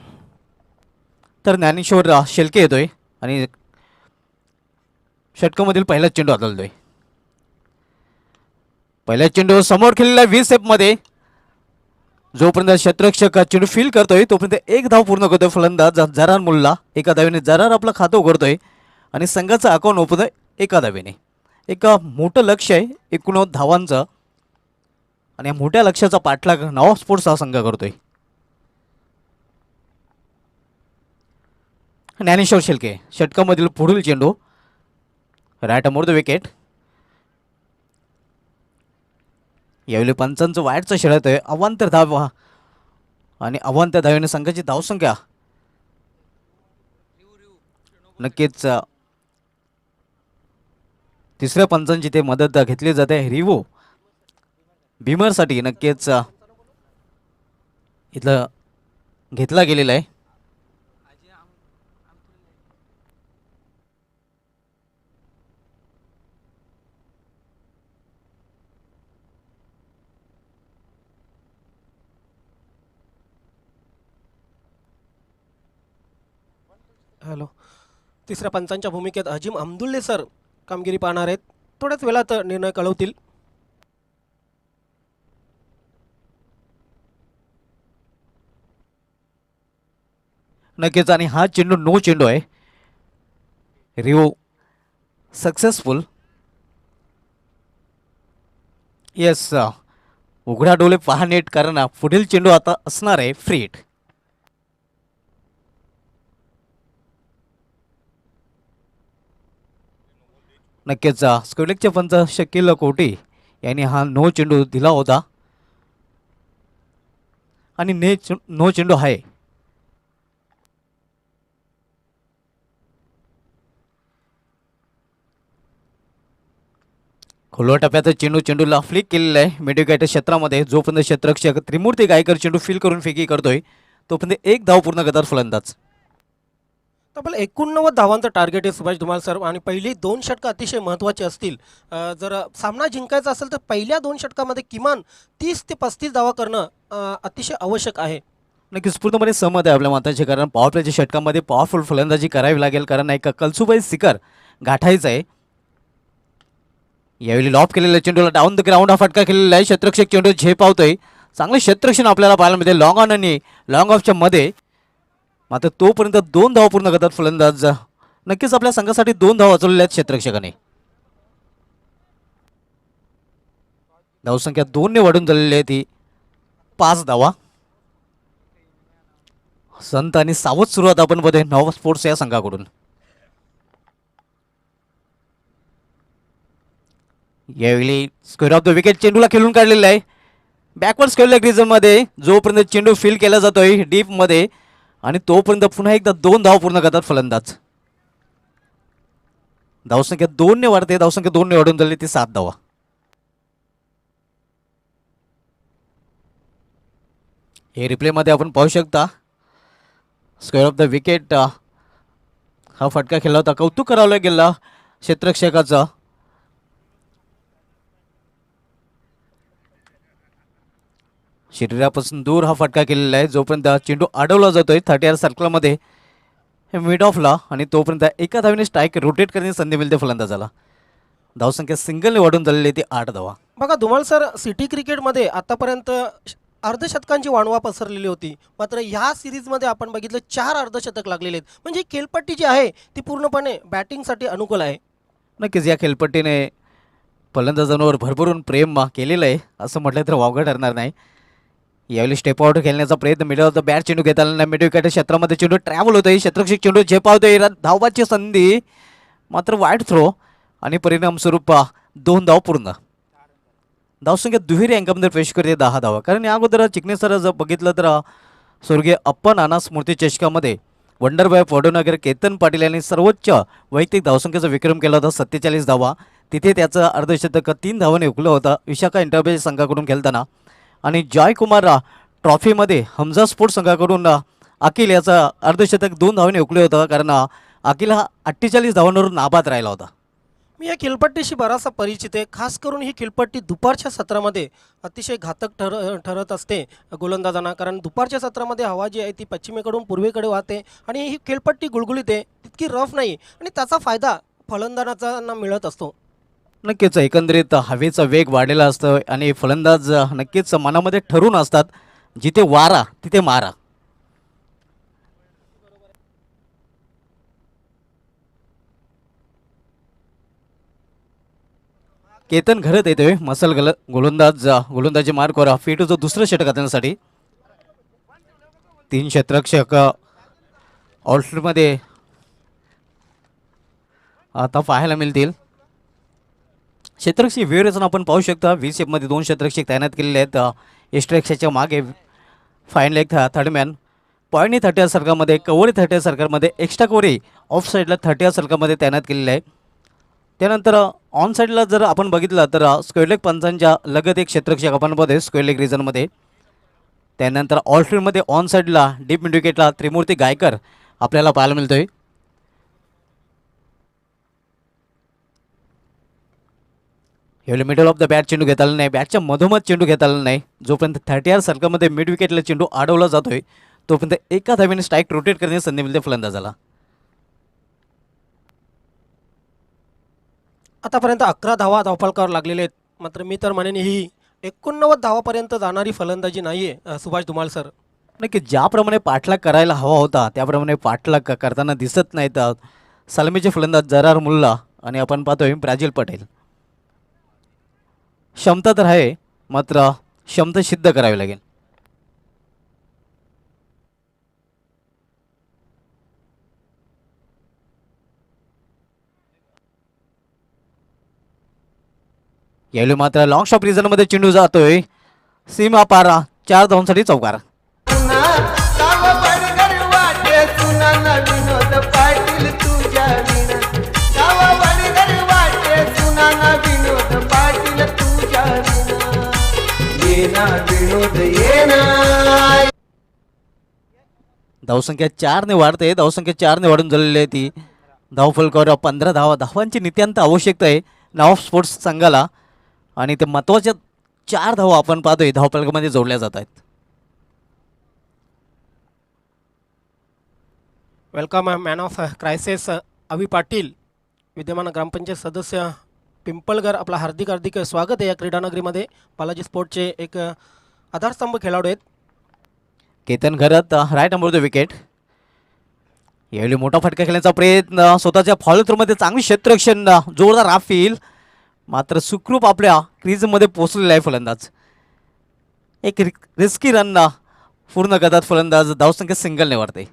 तर ज्ञानेश्वर शेलके येतोय आणि षटकामधील पहिला चेंडू हाताळतोय. पहिल्या चेंडू समोर खेळलेल्या 20 मध्ये जोपर्यंत क्षेत्ररक्षक चेंडू फील करतोय तोपर्यंत एक धाव पूर्ण करतोय फलंदाज जरार मुल्ला. एका धावेने जरार आपलं खातं उघडतोय आणि संघाचं अकाउंट ओपन एका धावेने. एक मोठं लक्ष आहे 89 धावांचं आणि या मोठ्या लक्ष्याचा पाठलाग नवाब स्पोर्ट्स हा संघ करतोय. ज्ञानेश्वर शेलके षटकामधील पुढील चेंडू राईट मोर द विकेट. यावेळी पंचांचं वाईटचं शर्यत आहे. अवांतर धाव आणि अवांतर धावेने संघाची धावसंख्या नक्कीच तिसऱ्या पंचांची ते मदत घेतली जाते. रिवो भीमरसाठी नक्कीच इथलं घेतला गेलेला आहे. हॅलो. तिसऱ्या पंचांच्या भूमिकेत अजीम अमदुल्ले सर कामगिरी पाहणार आहेत. थोड्याच वेळात निर्णय कळवतील. नक्कीच. आणि हा चेंडू नो चेंडू आहे. Rio successful. येस, उघडा डोळे पहा नेट, कारण पुढील चेंडू आता असणार आहे फ्री हिट. नक्कीच स्क्वेलेकचे पंच शकील कोटी यांनी हा नो चेंडू दिला होता आणि नो चेंडू आहे. खोलवा टप्प्यात चेंडूला फ्लिक केलेला आहे मिडविकेट क्षेत्रामध्ये. जोपर्यंत क्षेत्ररक्षक त्रिमूर्ती गायकर चेंडू फील करून फेकी करतोय तोपर्यंत एक धाव पूर्ण करतात फलंदाज. तब्बल 89 धावांचं टार्गेट आहे सुभाष धुमाळ सर आणि पहिली 2 षटकं अतिशय महत्त्वाची असतील. जर सामना जिंकायचा असेल तर पहिल्या 2 षटकामध्ये किमान 30 ते 35 धावा करणं अतिशय आवश्यक आहे. नक्कीच पूर्णपणे सहमत आहे आपल्या मताचे. कारण पॉवर प्लेच्या षटकामध्ये पॉवरफुल फलंदाजी करावी लागेल. कारण एक कलसुबाई शिखर गाठायचं आहे. यावेळी लॉप केलेल्या चेंडूला डाऊन द ग्राउंड हा फटका केलेला आहे. क्षेत्ररक्षक चेंडू झेपावतोय. चांगलं क्षेत्ररक्षण आपल्याला पाहायला मिळते लॉंग ऑन आणि लॉंग ऑफच्या मध्ये. मात्र तोपर्यंत 2 धावा पूर्ण करतात फलंदाज. नक्कीच आपल्या संघासाठी 2 धावा वाचवलेल्या आहेत क्षेत्ररक्षकाने. धावसंख्या 2 ने वाढून झालेली आहे ती 5 धावा. संत आणि सावध सुरुवात आपण बघतोय नॉव्हा स्पोर्ट्स या संघाकडून. यावेळी स्क्वेअर ऑफ द विकेट चेंडूला खेळून काढलेला आहे. बॅकवर्ड स्क्वेअर रिझनमध्ये जोपर्यंत चेंडू फील केला जातोय डीपमध्ये आणि तोपर्यंत पुन्हा एकदा 2 धाव पूर्ण करतात फलंदाज. धावसंख्या 2 ने वाढते. धावसंख्या 2 ने वाढून झाली ती 7 धावा. हे रिप्लेमध्ये आपण पाहू शकता स्क्वेअर ऑफ द विकेट हा फटका खेळला होता. कौतुक करावं गेला क्षेत्ररक्षकाचं. शरीरापासून दूर हा फटका केलेला आहे. जोपर्यंत चेंडू अडवला जातोय 30 सर्कलमध्ये मिड ऑफला आणि तोपर्यंत एका धावेने स्ट्राईक रोटेट करण्याची संधी मिळते फलंदाजाला. धावसंख्या सिंगलने वाढून झालेली ती 8 धावा. बघा धुमाळ सर सिटी क्रिकेटमध्ये आतापर्यंत अर्धशतकांची वाणवा पसरलेली होती. मात्र ह्या सिरीजमध्ये आपण बघितलं 4 अर्धशतक लागलेले आहेत. म्हणजे खेळपट्टी जी आहे ती पूर्णपणे बॅटिंगसाठी अनुकूल आहे. नक्कीच या खेळपट्टीने फलंदाजांवर भरभरून प्रेम केलेलं आहे असं म्हटलं तर वावगं ठरणार नाही. यावेळी स्टेप आउट खेळण्याचा प्रयत्न मिडल ऑफ द बॅट चेंडू घेता आला नाही. मिड विकेट क्षेत्रामध्ये चेंडू ट्रॅव्हल होतोय. क्षेत्ररक्षक चेंडू झेपावतोय. धावाची संधी मात्र वाईट थ्रो आणि परिणामस्वरूप 2 धाव पूर्ण. धावसंख्या दुहेरी अंकामध्ये प्रवेश करते 10 धावा. कारण या अगोदर चिकणे सर जर बघितलं तर स्वर्गीय अप्पा नाना स्मृती चषकामध्ये वंडरबॉय पडोनगर केतन पाटील यांनी सर्वोच्च वैयक्तिक धावसंख्येचा विक्रम केला होता 47 धावा. तिथे त्याचं अर्धशतक 3 धावाने हुकलं होतं विशाखा इंटरबेज संघाकडून खेळताना. आणि जॉयकुमार ट्रॉफीमध्ये हमजा स्पोर्ट्स संघाकडून अखिल याचं अर्धशतक 2 धावाने हुकले होतं. कारण अखिल हा 48 धावांवरून नाबाद राहिला होता. मी या खेळपट्टीशी बराचसा परिचित आहे. खास करून ही खेळपट्टी दुपारच्या सत्रामध्ये अतिशय घातक ठरत असते गोलंदाजांना. कारण दुपारच्या सत्रामध्ये हवा जी आहे ती पश्चिमेकडून पूर्वेकडे वाहते आणि ही खेळपट्टी गुळगुळीत आहे. तितकी रफ नाही आणि त्याचा फायदा फलंदाजांना मिळत असतो. नक्कीच एकंदरीत हवेचा वेग वाढलेला असतो आणि फलंदाज नक्कीच मनामध्ये ठरून असतात जिथे वारा तिथे मारा. केतन घरत येतोय मसल गोलंदाजी मार्कवर फेटूचं दुसरं षटक करण्यासाठी. 3 क्षेत्ररक्षक ऑल्टमध्ये आता पाहायला मिळतील. क्षेत्ररक्षक व्यवस्था आपण पाहू शकता. 20 मध्ये 2 क्षेत्ररक्षक तैनात केलेले आहेत. एस्ट्रेक्सच्या मागे फाईन लेग थर्डमॅन पॉईंटनी 30 सर्कलमध्ये कवरी 30 सर्कलमध्ये एक्स्ट्रा कवरी ऑफ साईडला 30 सर्कलमध्ये तैनात केलेले आहे. त्यानंतर ऑन साईडला जर आपण बघितलं तर स्क्वेअर लेग पंचांच्या लगत एक क्षेत्ररक्षक आपण बघतोय स्क्वेअर लेग रिजनमध्ये. त्यानंतर ऑलफील्डमध्ये ऑन साईडला डीप मिड विकेटला त्रिमूर्ती गायकर आपल्याला पाहायला मिळतोय. यावेळी मिडल ऑफ द बॅट चेंडू घेता आला नाही. बॅटच्या मधोमध चेंडू घेता आला नाही. जोपर्यंत 30 सर्कलमध्ये मिड विकेटला चेंडू अडवला जातोय तोपर्यंत एका धावेने स्ट्राईक रोटेट करण्याची संधी मिळते फलंदाजाला. आतापर्यंत 11 धावा धावफलकावर लागलेले आहेत. मात्र मी तर म्हणेन ही 89 धावापर्यंत जाणारी फलंदाजी नाही आहे सुभाष धुमाळ सर. नक्की ज्याप्रमाणे पाठलाग करायला हवा होता त्याप्रमाणे पाठलाग करताना दिसत नाहीत सलामीचे फलंदाज जरार मुल्ला आणि आपण पाहतोय ब्राझील पटेल. क्षमता तर आहे मात्र क्षमता सिद्ध करावी लागेल. यावेळी मात्र लॉंग शॉप रिझनमध्ये चेंडू जातोय सीमा पारा 4 धावांसाठी चौकार. पुन्हा गाव बडगर वाटे सुना ना विनोद पाटील तुझ्या विना गाव बडगर वाटे सुना ना विनोद पाटील तुझ्या विना ये ना विनोद ये ना. धावसंख्या 4ने वाढते. धावसंख्या 4ने वाढून झालेली आहे ती. धावफलकावर 15 धावांची नित्यांत आवश्यकता आहे नाव स्पोर्ट्स संघाला आणि ते महत्त्वाच्या 4 धावा आपण पाहतोय धावफलकामध्ये जोडल्या जात आहेत. वेलकम मॅन ऑफ क्रायसिस अवी पाटील, विद्यमान ग्रामपंचायत सदस्य पिंपळगर, आपला हार्दिक हार्दिक स्वागत आहे या क्रीडानगरीमध्ये. बालाजी स्पोर्टचे एक आधारस्तंभ खेळाडू आहेत. केतन घरत राईट नंबर द विकेट. यावेळी मोठा फटका खेळण्याचा प्रयत्न, स्वतःच्या फॉलो थ्रूमध्ये चांगली क्षेत्ररक्षण, जोरदार राफील, मात्र सुखरूप आपल्या क्रीजमध्ये पोहोचलेला आहे फलंदाज. एक रिस्की रन पूर्ण करतात फलंदाज. धावसंख्या सिंगलने वाढते.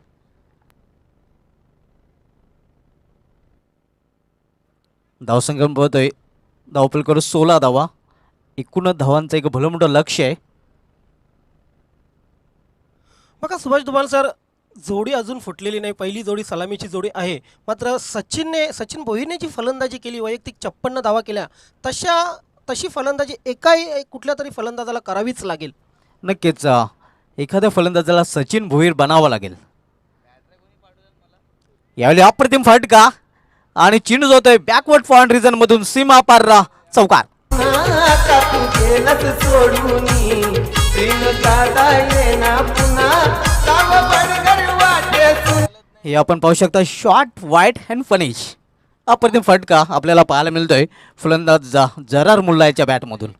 धावसंख्या बघतोय धावफलकावर 16 धावा. 19 धावांचं एक भलं मोठं लक्ष आहे. बघा सुभाष धुमाल सर, जोडी अजून फुटलेली नाही. पहिली जोडी सलामीची जोडी आहे. मात्र सचिन भोईरने जी फलंदाजी केली, वैयक्तिक 56 धावा केल्या, तशी फलंदाजी एकाही कुठल्या तरी फलंदाजाला करावीच लागेल. नक्कीच एखाद्या फलंदाजाला सचिन भोईर बनावं लागेल. यावेळी अप्रतिम फटका आणि चेंडू जातोय बॅकवर्ड पॉइंट रिजन मधून सीमा पार चौकार. आता तू गेलंच सोडून तीन दादा ये ना पुन्हा गाव बडगर वाटे सुना. हे आपण पाहू शकता शॉर्ट वाईट अँड फनिश. अप्रतिम फटका आपल्याला पाहायला मिळतोय फलंदाज जरार मुल्ला याच्या बॅटमधून.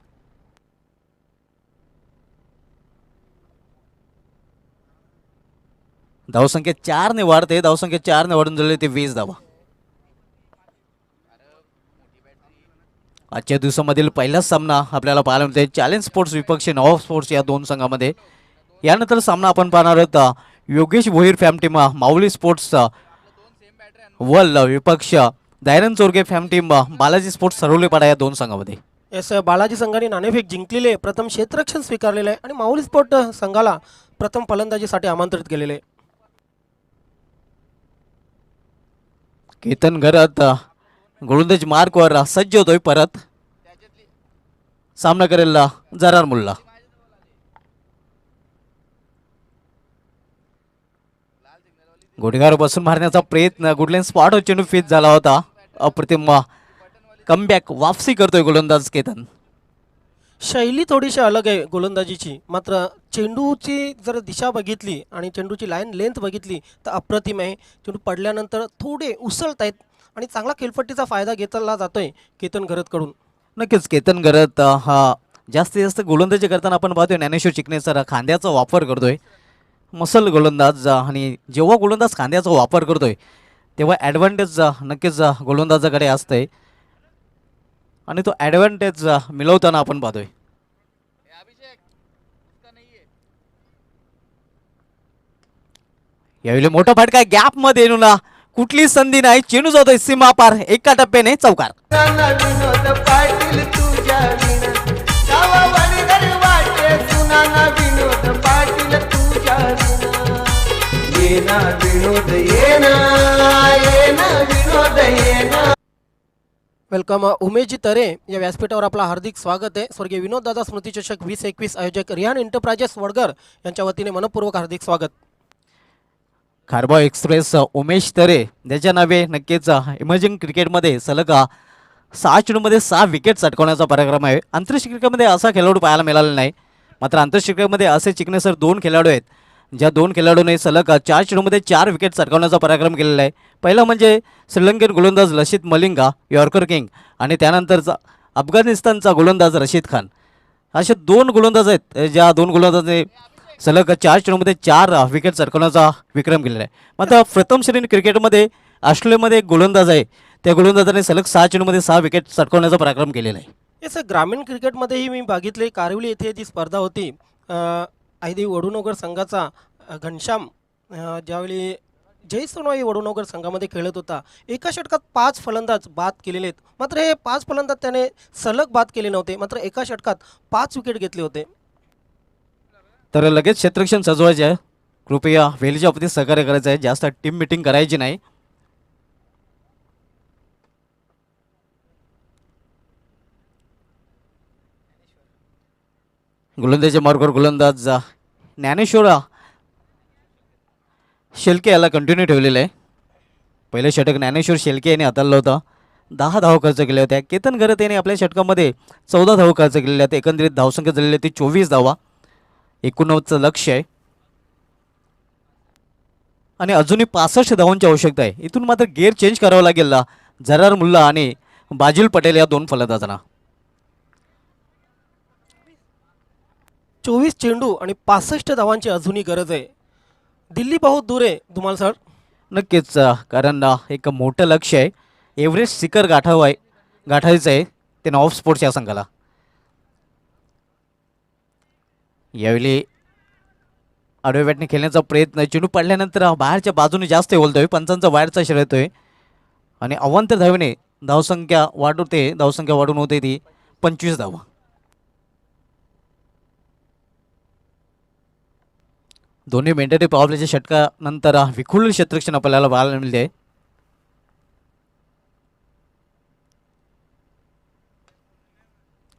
धावसंख्या 4ने वाढते. धावसंख्या 4ने वाढून झालेली ते 20 धावा. आजच्या दिवसामधील पहिलाच सामना आपल्याला पाहायला मिळतोय चॅलेंज स्पोर्ट्स विपक्ष नवाब स्पोर्ट्स या दोन संघामध्ये. यानंतर सामना आपण पाहणार आहोत Yogesh Bhoir fan team Mauli sports वल विपक्ष Dayanand Chorge fan team Balaji sports Sarvalipada या दोन संघामध्ये. एस बालाजी संघाने नाणेफेक जिंकलेले, प्रथम क्षेत्ररक्षण स्वीकारलेले आहे आणि माऊली स्पोर्ट संघाला प्रथम फलंदाजीसाठी आमंत्रित केलेले आहे. केतन घरात गोलंदाज मार्कवर सज्ज होतोय. परत सामना करेल जरार मुल्ला. गोडीगावर बसून मारण्याचा प्रयत्न, गुडलेन स्पॉट चेंडू फिट झाला होता. अप्रतिम कमबॅक वापसी करतोय गोलंदाज केतन. शैली थोडीशी अलग आहे गोलंदाजीची, मात्र चेंडूची जर दिशा बघितली आणि चेंडूची लाईन लेंथ बघितली तर अप्रतिम आहे. चेंडू पडल्यानंतर थोडे उसळत आहेत आणि चांगला खेळपट्टीचा फायदा घेतला जातोय केतन घरतकडून. नक्कीच केतन घरत हा जास्तीत जास्त गोलंदाजी करताना आपण पाहतोय ज्ञानेश्वर चिकणे सर खांद्याचा वापर करतोय. मसल गोलंदाज, आणि जेव्हा गोलंदाज खांद्याचा वापर करतोय तेव्हा ॲडव्हान्टेज नक्कीच गोलंदाजाकडे असतंय आणि तो ॲडव्हान्टेज मिळवताना आपण पाहतोय. यावेळी मोठा फटका गॅपमध्ये येऊन कुठली संधी नाही. चेंडू जातोय सीमा पार एका टप्प्याने चौकार. नाना विनोद पाटील तुझ्या विना गाव बडगर वाटे सुना ना विनोद पाटील तुझ्या विना ये ना विनोद ये ना विनोद ये ना. वेलकम उमेशजी तरे या व्यासपीठावर आपला हार्दिक स्वागत आहे. स्वर्गीय विनोददादा स्मृतिचषक 2021 आयोजक रिहान एंटरप्राइजेस वडगर यांच्या वतीने मनपूर्वक हार्दिक स्वागत. खारबाव एक्सप्रेस उमेश तरे त्याच्या नावे नक्कीच इमर्जिंग क्रिकेटमध्ये सलग 6 चेंडूमध्ये 6 विकेट चटकवण्याचा पराक्रम आहे. आंतरराष्ट्रीय क्रिकेटमध्ये असा खेळाडू पाहायला मिळाला नाही. मात्र आंतरराष्ट्रीय क्रिकेटमध्ये असे चिकणे सर 2 खेळाडू आहेत ज्या 2 खेळाडूंनी सलग 4 चेंडूमध्ये 4 विकेट चटकवण्याचा पराक्रम केलेला आहे. पहिला म्हणजे श्रीलंकेन गोलंदाज लसित मलिंगा यॉर्कर किंग आणि त्यानंतरचा अफगाणिस्तानचा गोलंदाज रशीद खान. असे 2 गोलंदाज आहेत ज्या 2 गोलंदाजांनी सलग 4 चेंडूमध्ये 4 विकेट चटकवण्याचा विक्रम केलेला आहे. मात्र प्रथम श्रेणी क्रिकेटमध्ये ऑस्ट्रेलियामध्ये एक गोलंदाज आहे, त्या गोलंदाजाने सलग 6 चेंडूमध्ये 6 विकेट चटकवण्याचा पराक्रम केलेला आहे. येस ग्रामीण क्रिकेटमध्येही मी बघितले, कारिवली येथे जी स्पर्धा होती, आयदेवी वडूनगर संघाचा घनश्याम ज्यावेळी जय सोनवाई वडुणगर संघामध्ये खेळत होता. एका षटकात 5 फलंदाज बाद केलेले आहेत. मात्र हे 5 फलंदाज त्याने सलग बाद केले नव्हते. मात्र एका षटकात 5 विकेट घेतले होते. तर लगेच क्षेत्ररक्षण सजवायचे आहे. कृपया वेळेच्या बाबतीत सहकार्य करायचं आहे. जास्त टीम मिटिंग करायची नाही. गोलंदाजी मार्गावर गोलंदाज ज्ञानेश्वर शेलके याला कंटिन्यू ठेवलेलं आहे. पहिलं षटक ज्ञानेश्वर शेलके याने हाताळलं होतं. 10 धावा खर्च केल्या होत्या. केतन गरत याने आपल्या षटकामध्ये 14 धावा खर्च केलेल्या आहेत. एकंदरीत धावसंख्या झालेली ती 24 धावा. 89चं लक्ष आहे आणि अजूनही 65 धावांची आवश्यकता आहे. इथून मात्र गेअर चेंज करावा लागेल जरार मुल्ला आणि बाजिल पटेल या 2 फलंदाजांना. 24 चेंडू आणि 65 धावांची अजूनही गरज आहे. दिल्ली बहुत दूर आहे धुमाल सर. नक्कीच कारण एक मोठं लक्ष आहे. एव्हरेस्ट शिखर गाठायचं आहे ते नॉफ स्पोर्ट्स या संघाला. यावेळी आडव्या बॅटने खेळण्याचा प्रयत्न. चेंडू पडल्यानंतर बाहेरच्या बाजूने जास्त बोलतोय. पंचांचा बाहेरचा शर्यत येतोय आणि अवांतर धावेने धावसंख्या वाढून होते ती 25 धावा. दोन्ही मेंटेटिव्ह पॉवर प्लेच्या षटकानंतर विखुरलेले क्षेत्ररक्षण आपल्याला पाहायला मिळते.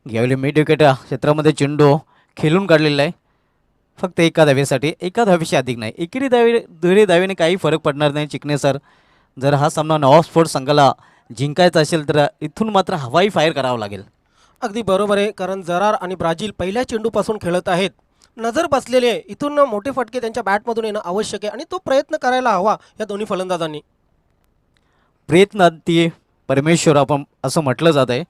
यावेळी मिड विकेट क्षेत्रामध्ये चेंडू खेळून काढलेला आहे. फक्त एका धावेसाठी. एका धावेशी अधिक नाही. दुहेरी धावेने काही फरक पडणार नाही चिकणे सर. जर हा सामना नॉफ स्पोर्ट्स संघाला जिंकायचा असेल तर इथून मात्र हवाई फायर करावं लागेल. अगदी बरोबर आहे. कारण जरार आणि ब्राझील पहिल्या चेंडूपासून खेळत आहेत. नजर बसलेली आहे. इथून मोठे फटके त्यांच्या बॅटमधून येणं आवश्यक आहे आणि तो प्रयत्न करायला हवा या दोन्ही फलंदाजांनी. प्रयत्न ती परमेश्वर आपण असं म्हटलं जात आहे.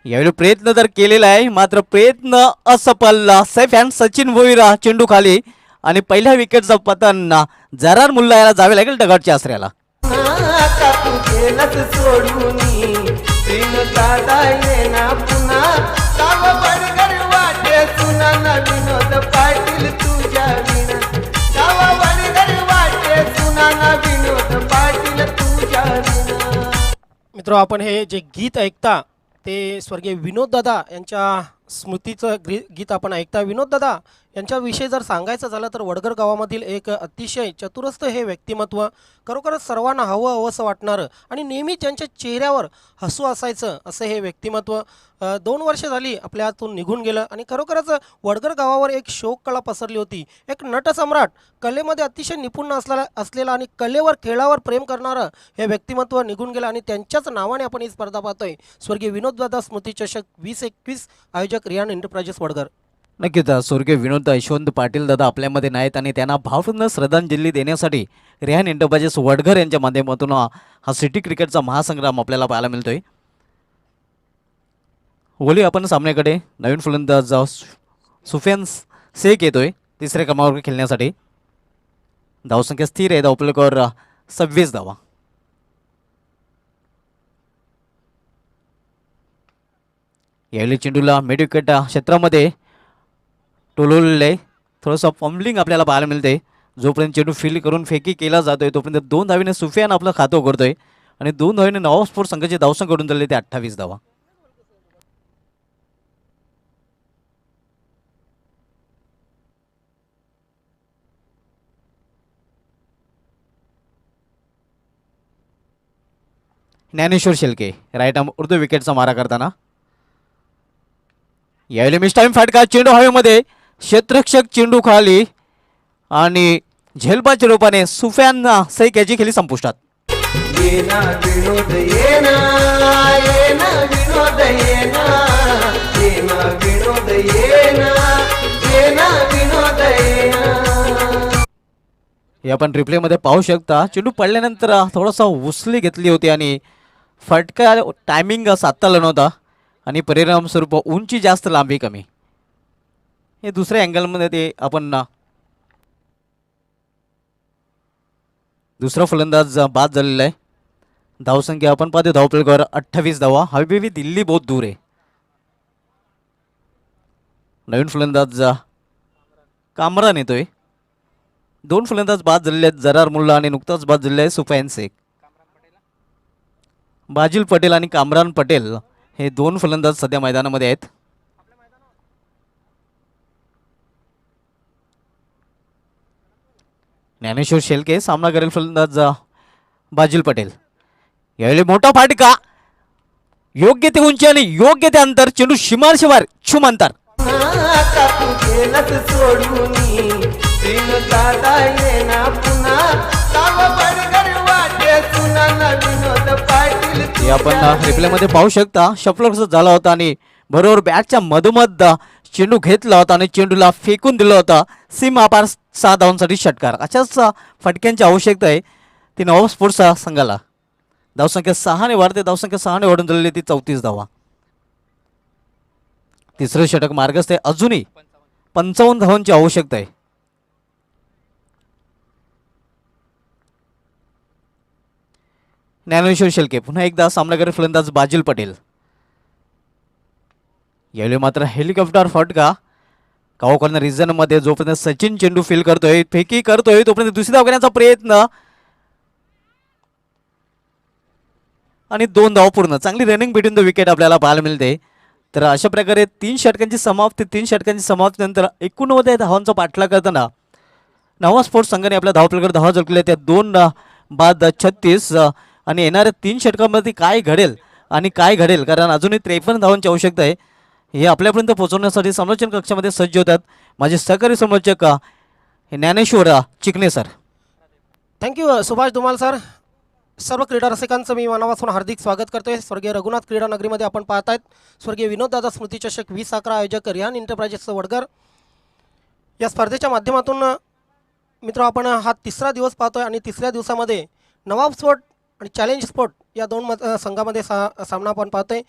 यावेळी प्रयत्न तर केलेला आहे मात्र प्रयत्न असफल. सैफ अँड सचिन भोईरा चेंडू खाली आणि पहिल्या विकेटचा पतन जरार मुल्ला याला जावे लागेल डगाटच्या आसऱ्याला. आता तू गेलंच सोडूनी तीन दादा येना पुन्हा गाव बडगर वाटे सुना विनोद पाटील तुझ्या विना. गाव बडगर वाटे सुना विनोद पाटील तुझ्या विना. मित्र आपण हे जे गीत ऐकता ते स्वर्गीय विनोददादा यांच्या स्मृतीचं गीत आपण ऐकता. विनोददादा यांच्याविषयी जर सांगायचं झालं तर वडगर गावामधील एक अतिशय चतुरस्थ हे व्यक्तिमत्व. खरोखरच सर्वांना हवं वाटणारं आणि नेहमी त्यांच्या चेहऱ्यावर हसू असायचं असं हे व्यक्तिमत्व 2 वर्ष झाली आपल्या हातून निघून गेलं आणि खरोखरच वडगर गावावर एक शोककळा पसरली होती. एक नटसम्राट, कलेमध्ये अतिशय निपुण असलेला आणि कलेवर खेळावर प्रेम करणारं हे व्यक्तिमत्व निघून गेलं आणि त्यांच्याच नावाने आपण ही स्पर्धा पाहतोय. स्वर्गीय विनोददादा स्मृती चषक 2021 आयोजक रियान एंटरप्राइजेस वडगर. नक्कीच स्वर्गीय विनोद यशवंत पाटील दादा आपल्यामध्ये नाहीत आणि त्यांना भावपूर्ण श्रद्धांजली देण्यासाठी रेहान एंटरप्राइजेस वडघर यांच्या माध्यमातून हा सिटी क्रिकेटचा महासंग्राम आपल्याला पाहायला मिळतोय. वळी आपण सामन्याकडे. नवीन फलंदाज सुफियान शेख येतोय तिसऱ्या क्रमांकावर खेळण्यासाठी. धावसंख्या स्थिर आहे. धावफलकावर 26 धावा. यावेळी चेंडूला मिड विकेट क्षेत्रामध्ये टोलवलेलं आहे. थोडंसं फंबलिंग आपल्याला पाहायला मिळते. जोपर्यंत चेंडू फील्ड करून फेकी केला जातोय तोपर्यंत 2 धावेने सुफियान आपलं खातं उघडतोय आणि 2 धावेने नॉफ स्पोर्ट्स संघाची धावसंख्या कडून झाले ते 28 धावा. ज्ञानेश्वर शेलके राईट आर्म उर्दू विकेटचा मारा करताना. यावेळी मिस टाइम फटका. चेंडू हवेमध्ये. क्षेत्ररक्षक चेंडू खाली आणि झेलबाच्या रूपाने सुफियान शेख याची खेळी संपुष्टात. येना विनोद येना येना विनोद येना येना विनोद येना येना विनोद येना. हे आपण रिप्लेमध्ये पाहू शकता. चेंडू पडल्यानंतर थोडासा उसली घेतली होती आणि फटका टायमिंग साधता नव्हता आणि परिणामस्वरूप उंची जास्त लांबी कमी. हे दुसऱ्या अँगलमध्ये ते आपण दुसरा फलंदाज बाद झालेला आहे. धावसंख्या आपण पाहतो धावफलकावर 28 धावा. हवी दिल्ली बहुत दूर आहे. नवीन फलंदाज कामरान येतोय. दोन फलंदाज बाद झालेले आहेत, जरार मुल्ला आणि नुकताच बाद झालेले आहे सुफियान शेख. बाजिल पटेल आणि कामरान पटेल हे दोन फलंदाज सध्या मैदानामध्ये आहेत. ज्ञानेश्वर शेलके सामना करेल फलंदाज बाजिल पटेल. यावेळी मोठा फाटका, योग्य ते उंची आणि योग्य ते अंतर, चेंडू शिमार शिवार छुम अंतर. आता तू गेलंच सोडूनी प्रेम दादा येना पुन्हा गाव बडगर वाटे सुना न विनोद पाटील हे आपण रिप्लेमध्ये पाहू शकता. शफलर झाला होता आणि बरोबर बॅटच्या मधोमध चेंडू घेतला होता आणि चेंडूला फेकून दिलं होतं. सीमा पार 6 धावांसाठी षटकार. अशाच फटक्यांची आवश्यकता आहे ती नवाब स्पोर्ट्स संघाला. धावसंख्या 6ने वाढते, धावसंख्या 6ने वाढून झालेली ती 34 धावा. तिसरं षटक मार्गस्थ आहे, अजूनही 55 धावांची आवश्यकता आहे. ज्ञानेश्वर शेलके पुन्हा एकदा सामनाकडे फलंदाज बाजिल पटेल. यावेळी मात्र हेलिकॉप्टर फटका. कावकॉर्नर रिजनमध्ये जोपर्यंत सचिन चेंडू फील करतोय, फेकी करतोय, तोपर्यंत दुसरी धाव घेण्याचा प्रयत्न आणि 2 धाव पूर्ण. चांगली रनिंग बिटवीन द विकेट आपल्याला पाहायला मिळते. तर अशा प्रकारे 3 षटकांची समाप्तीनंतर 89 धावांचा पाठलाग करताना नवा स्पोर्ट्स संघाने आपल्या धावपलकडे धावा झळकल्या. त्या 2 बाद 36 आणि येणाऱ्या 3 षटकांमध्ये काय घडेल कारण अजूनही 53 धावांची आवश्यकता आहे. हे आपल्यापर्यंत पोहोचवण्यासाठी समालोचन कक्षामध्ये सज्ज होतात माझे सहकारी समालोचक Dnyaneshwar Chikane sir. Thank you Subhash Dhumal sir. सर्व क्रीडा रसिकांचं मी मनापासून हार्दिक स्वागत करतोय. स्वर्गीय रघुनाथ क्रीडा नगरीमध्ये आपण पाहत आहेत स्वर्गीय विनोददादा स्मृतिचषक 2011 आयोजक रियान एंटरप्राइजेसचं वडगर. या स्पर्धेच्या माध्यमातून मित्र आपण हा 3रा दिवस पाहतोय आणि 3ऱ्या दिवसामध्ये नवाब स्पोर्ट आणि चॅलेंज स्पोर्ट या दोन संघामध्ये सामना आपण पाहतोय.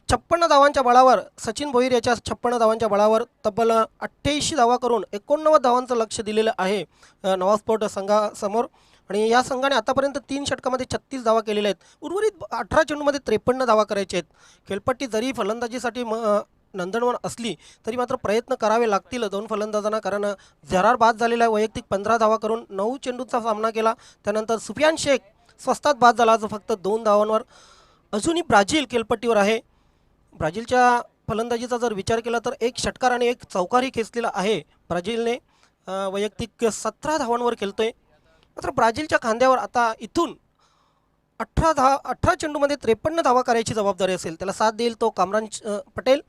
56 धावांच्या बळावर सचिन भोईर याच्या 56 धावांच्या बळावर तब्बल 88 धावा करून 89 धावांचं लक्ष दिलेलं आहे नवाब स्पोर्ट संघासमोर. आणि या संघाने आतापर्यंत 3 षटकामध्ये 36 धावा केलेल्या आहेत. उर्वरित 18 चेंडूमध्ये 53 धावा करायचे आहेत. खेळपट्टी जरी फलंदाजीसाठी नंदनवन असली तरी मात्र प्रयत्न करावे लागतील 2 फलंदाजांना. कारण जरार बाद झालेला आहे, वैयक्तिक 15 धावा करून 9 चेंडूचा सामना केला. त्यानंतर सुफियान शेख स्वस्तात बाद झाला, जो फक्त 2 धावांवर. अजूनही ब्राझील खेळपट्टीवर आहे. ब्राझीलच्या फलंदाजीचा जर विचार केला तर 1 षटकार आणि 1 चौकारही खेचलेला आहे ब्राझीलने. वैयक्तिक 17 धावांवर खेळतोय. मात्र ब्राझीलच्या खांद्यावर आता इथून 18 चेंडूमध्ये 53 धावा करायची जबाबदारी असेल. त्याला साथ देईल तो कामरान पटेल.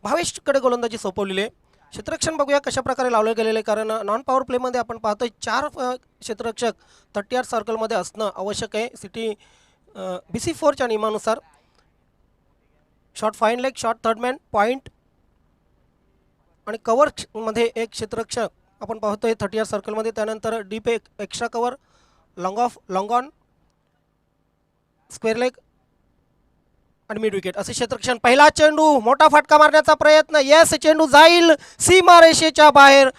भावेशकडे गोलंदाजी सोपवलेली आहे. क्षेत्ररक्षण बघूया कशा प्रकारे लावले गेलेले, कारण नॉन पॉवर प्लेमध्ये आपण पाहतोय 4 क्षेत्ररक्षक 30 सर्कलमध्ये असणं आवश्यक आहे सिटी BC4च्या नियमानुसार. Short fine leg, short third man, point आणि कव्हरमध्ये 1 क्षेत्ररक्षक आपण पाहतोय 30 सर्कलमध्ये. त्यानंतर deep extra cover, long of, long on, square leg आणि मिड विकेट असे क्षेत्ररक्षण. पहिला चेंडू, मोठा फटका मारण्याचा प्रयत्न, येस, चेंडू जाईल सीमारेषेच्या बाहेर.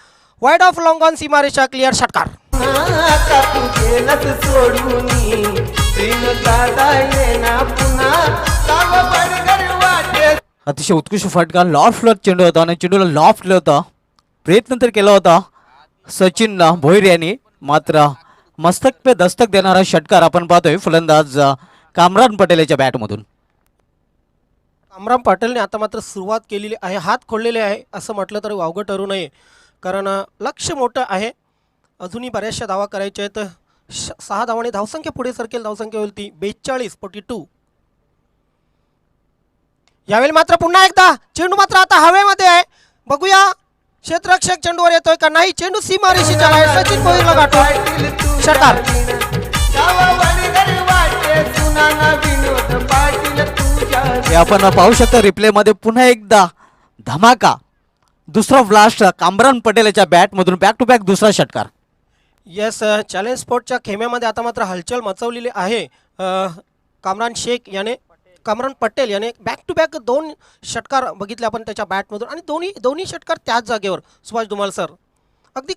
वाईड ऑफ, लॉंग ऑन, सीमारेषा क्लिअर, षटकार. आता तू गेलंच सोडूनी प्रेम दादा येना पुन्हा गाव बडगर वाटे. अतिशय उत्कृष्ट फटका, लॉफ्टला चेंडू होता आणि चेंडूला लॉफ्टला होता. प्रयत्न तर केला होता सचिन भोईर यांनी, मात्र मस्तक पे दस्तक देणारा षटकार आपण पाहतोय फलंदाज कामरान पटेल याच्या बॅटमधून. कामरान पटेलने आता मात्र सुरुवात केलेली आहे. हात खोललेले आहे असं म्हटलं तरी वावगं ठरू नये, कारण लक्ष मोठं आहे. अजूनही बऱ्याचशा धावा करायच्या आहेत. 6 धावांनी धावसंख्या पुढे सरकेल. धावसंख्या होईल ती 42. यावेळी मात्र पुन्हा एकदा चेंडू मात्र आता हवेमध्ये आहे. बघूया क्षेत्ररक्षक चेंडूवर येतोय का नाही. चेंडू सीमारेषेच्या बाहेर, सचिन भोईरला गाठून षटकार. गाव बडगर वाटे सुना न विनोद पाटील तुझ्या. हे आपण पाहू शकता रिप्लेमध्ये पुन्हा एकदा धमाका, दुसरा ब्लास्ट कामरान पटेल याच्या बॅटमधून. बॅक टू बॅक दुसरा षटकार. येस, चॅलेंज स्पोर्टच्या खेम्यामध्ये आता मात्र हलचल मचवलेली आहे. कामरान पटेल याने बॅक टू बॅक 2 षटकार बघितले आपण त्याच्या बॅटमधून आणि दोन्ही षटकार त्याच जागेवर. सुभाष धुमाल सर, अगदी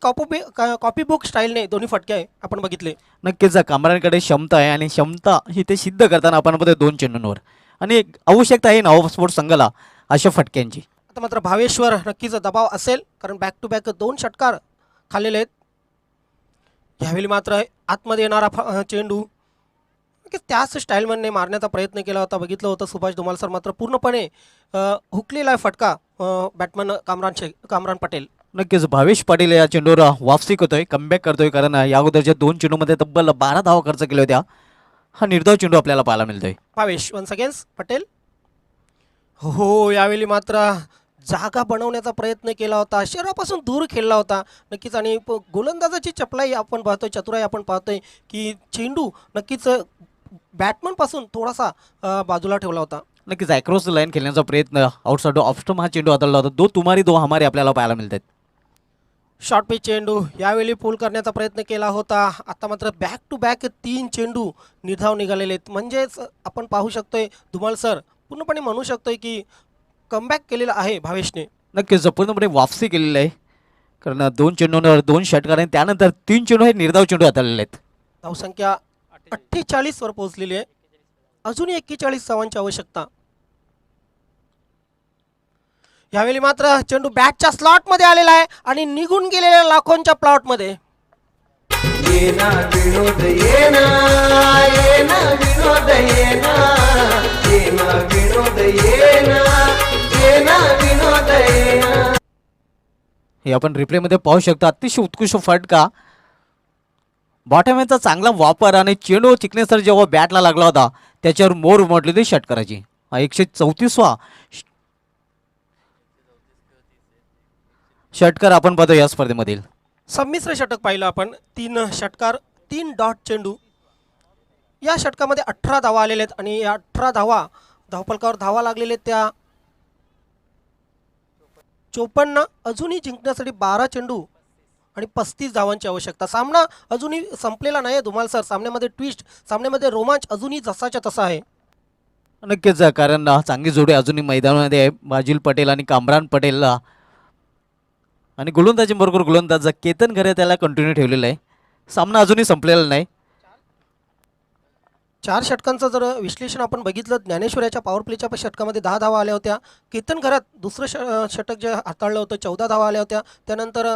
कॉपी बुक स्टाईलने दोन्ही फटके आपण बघितले. नक्कीच कामरानकडे क्षमता आहे आणि क्षमता ही ते सिद्ध करताना आपण मध्ये 2 चेंडूंवर आणि आवश्यकता आहे नवाब स्पोर्ट्स संघाला अशा फटक्यांची. आता मात्र भावेशवर नक्कीच दबाव असेल, कारण बॅक टू बॅक 2 षटकार खाल्लेले आहेत. ह्यावेळी मात्र आतमध्ये येणारा चेंडू नक्कीच त्याच स्टाईलमध्ये मारण्याचा प्रयत्न केला होता. बघितलं होतं सुभाष धुमाल सर मात्र पूर्णपणे हुकलेला आहे फटका बॅटमन कामरान पटेल. नक्कीच भावेश पाटील या चेंडूवर वापसी करतोय, कमबॅक करतोय, कारण या अगोदरच्या 2 चेंडूमध्ये तब्बल 12 धावा खर्च केल्या होत्या. हा निर्धाव चेंडू आपल्याला पाहायला मिळतोय. Bhavesh once again Patel. हो यावेळी मात्र जागा बनवण्याचा प्रयत्न केला होता, शरीरापासून दूर खेळला होता नक्कीच. आणि गोलंदाजाची चपलाई आपण पाहतोय, चतुराई आपण पाहतोय की चेंडू नक्कीच बॅटमनपासून थोडासा बाजूला ठेवला होता. नक्कीच ॲक्रॉस लाईन खेळण्याचा प्रयत्न आउटसाइड ऑफ स्टंप हा चेंडू हाताळला होता. 2 तुमारी 2 हमारे आपल्याला पाहायला मिळतात. शॉर्ट पिच चेंडू यावेळी पूल करण्याचा प्रयत्न केला होता. आता मात्र बॅक टू बॅक 3 चेंडू निर्धाव निघालेले आहेत. म्हणजेच आपण पाहू शकतोय धुमाल सर पूर्णपणे म्हणू शकतोय की कमबॅक केलेला आहे भावेशने. नक्कीच पूर्णपणे वापसी केलेली आहे, कारण 2 चेंडूंवर 2 षटकार आणि त्यानंतर 3 चेंडू हे निर्धाव चेंडू हाताळलेले आहेत. धावसंख्या 48 वर पोहोचलेली आहे. अजूनही 41 धावांची आवश्यकता. यावेळी मात्र चेंडू बॅटच्या स्लॉटमध्ये आलेला आहे आणि निघून गेलेल्या लाखोंच्या प्लॉटमध्ये. ये ना विनोद ये ना विनोद ये ना विनोद ये ना विनोद ये ना. हे आपण रिप्लेमध्ये पाहू शकता. अतिशय उत्कृष्ट फटका, बॉटमचा चांगला वापर आणि चेंडू चिकनेसर जेव्हा बॅटला लागला होता त्याच्यावर मोर उमटली होती षटकाराची. 134वा षटकार आपण पाहतो या स्पर्धेमधील. संमिश्र षटक पाहिलं आपण. 3 षटकार 3 डॉट चेंडू. या षटकामध्ये 18 धावा आलेल्या आहेत आणि या 18 धावा धावफलकावर धावा लागलेल्या त्या 54. अजूनही जिंकण्यासाठी 12 चेंडू आणि 35 धावांची आवश्यकता. सामना अजूनही संपलेला नाही आहे धुमाल सर. सामन्यामध्ये ट्विस्ट, सामन्यामध्ये रोमांच अजूनही जसाच्या तसा आहे. नक्कीच, कारण चांगली जोडी अजूनही मैदानामध्ये आहे. बाजिल पटेल आणि कामरान पटेल आणि गोलंदाजीबरोबर गोलंदाज केतन घरे त्याला कंटिन्यू ठेवलेला आहे. सामना अजूनही संपलेला नाही. 4 षटकांचं जर विश्लेषण आपण बघितलं, ज्ञानेश्वराच्या पॉवर प्लेच्या षटकामध्ये 10 धावा आल्या होत्या. केतन घरात दुसरं षटक जे हाताळलं होतं 14 धावा आल्या होत्या. त्यानंतर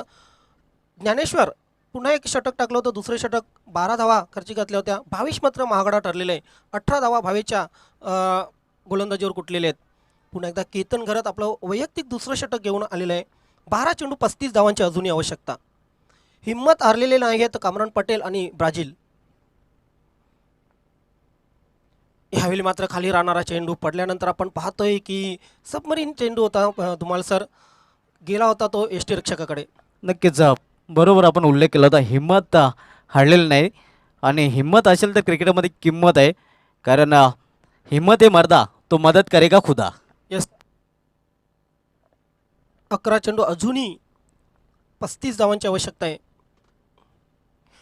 ज्ञानेश्वर पुन्हा एक षटक टाकलं होतं, दुसरं षटक 12 धावा खर्ची घातल्या होत्या. भावेश मात्र महागडा ठरलेला आहे. 18 धावा भावेशच्या गोलंदाजीवर कुठलेले आहेत. पुन्हा एकदा केतन घरात आपलं वैयक्तिक दुसरं षटक घेऊन आलेलं आहे. 12 चेंडू 35 धावांची अजूनही आवश्यकता. हिम्मत हारलेले नाही आहेत कामरान पटेल आणि ब्राझील. ह्यावेळी मात्र खाली राहणारा चेंडू पडल्यानंतर आपण पाहतोय की सबमरीन चेंडू होता धुमाल सर. गेला होता तो यष्टीरक्षकाकडे. नक्कीच बरोबर आपण उल्लेख केला होता. हिम्मत हारलेली नाही आणि हिम्मत असेल तर क्रिकेटमध्ये किंमत आहे, कारण हिम्मत आहे मर्दा तो मदत करेगा खुदा. यस. 11 चेंडू अजूनही 35 धावांची आवश्यकता आहे.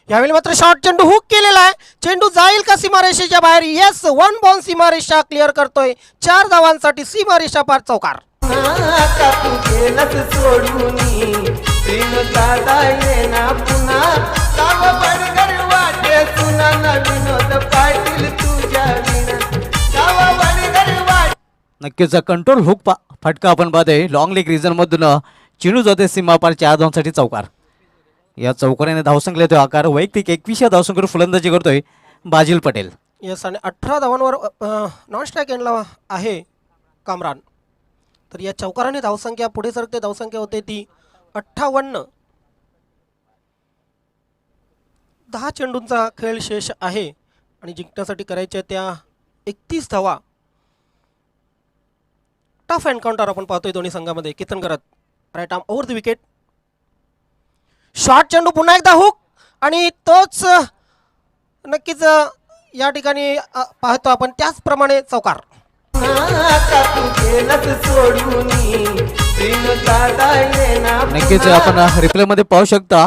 यावेळी मात्र शॉर्ट चेंडू हुक केलेला आहे. चेंडू जाईल का सीमारेषेच्या बाहेर? येस, 1 बॉल सीमारेषा क्लिअर करतोय. 4 धावांसाठी सीमारेषा पार चौकार. आता तू गेलंच सोडूनी तीन दादा ये ना पुन्हा गाव बडगर वाटे सुना ना विनोद पाटील तुझ्या विना गाव बडगर वाटे. नक्कीच कंट्रोल हुक फटका आपण पाहतोय. लॉंग लेग रिजनमधून चेंडू जाते सीमापार 4 धावांसाठी चौकार. या चौकाराने धावसंख्या येतोय आकार. वैयक्तिक 21 धावसंख्येवर फलंदाजी करतोय बाजिल पटेल. येस, आणि 18 धावांवर नॉन स्ट्राईक एंडला आहे कामरान. तर या चौकाराने धावसंख्या पुढे सरकते. धावसंख्या होते ती 58. 10 चेंडूंचा खेळ शेष आहे आणि जिंकण्यासाठी करायच्या त्या 31 धावा. टफ एन्काउंटर आपण पाहतोय दोन्ही संघामध्ये. केतन करत right arm over the wicket. Short चेंडू पुन्हा एकदा हुक आणि तोच नक्कीच या ठिकाणी पाहतो आपण त्याचप्रमाणे चौकार. आता तू गेलंच सोडूनी तीन दादा ये ना नक्कीच आपण रिप्लेमध्ये पाहू शकता.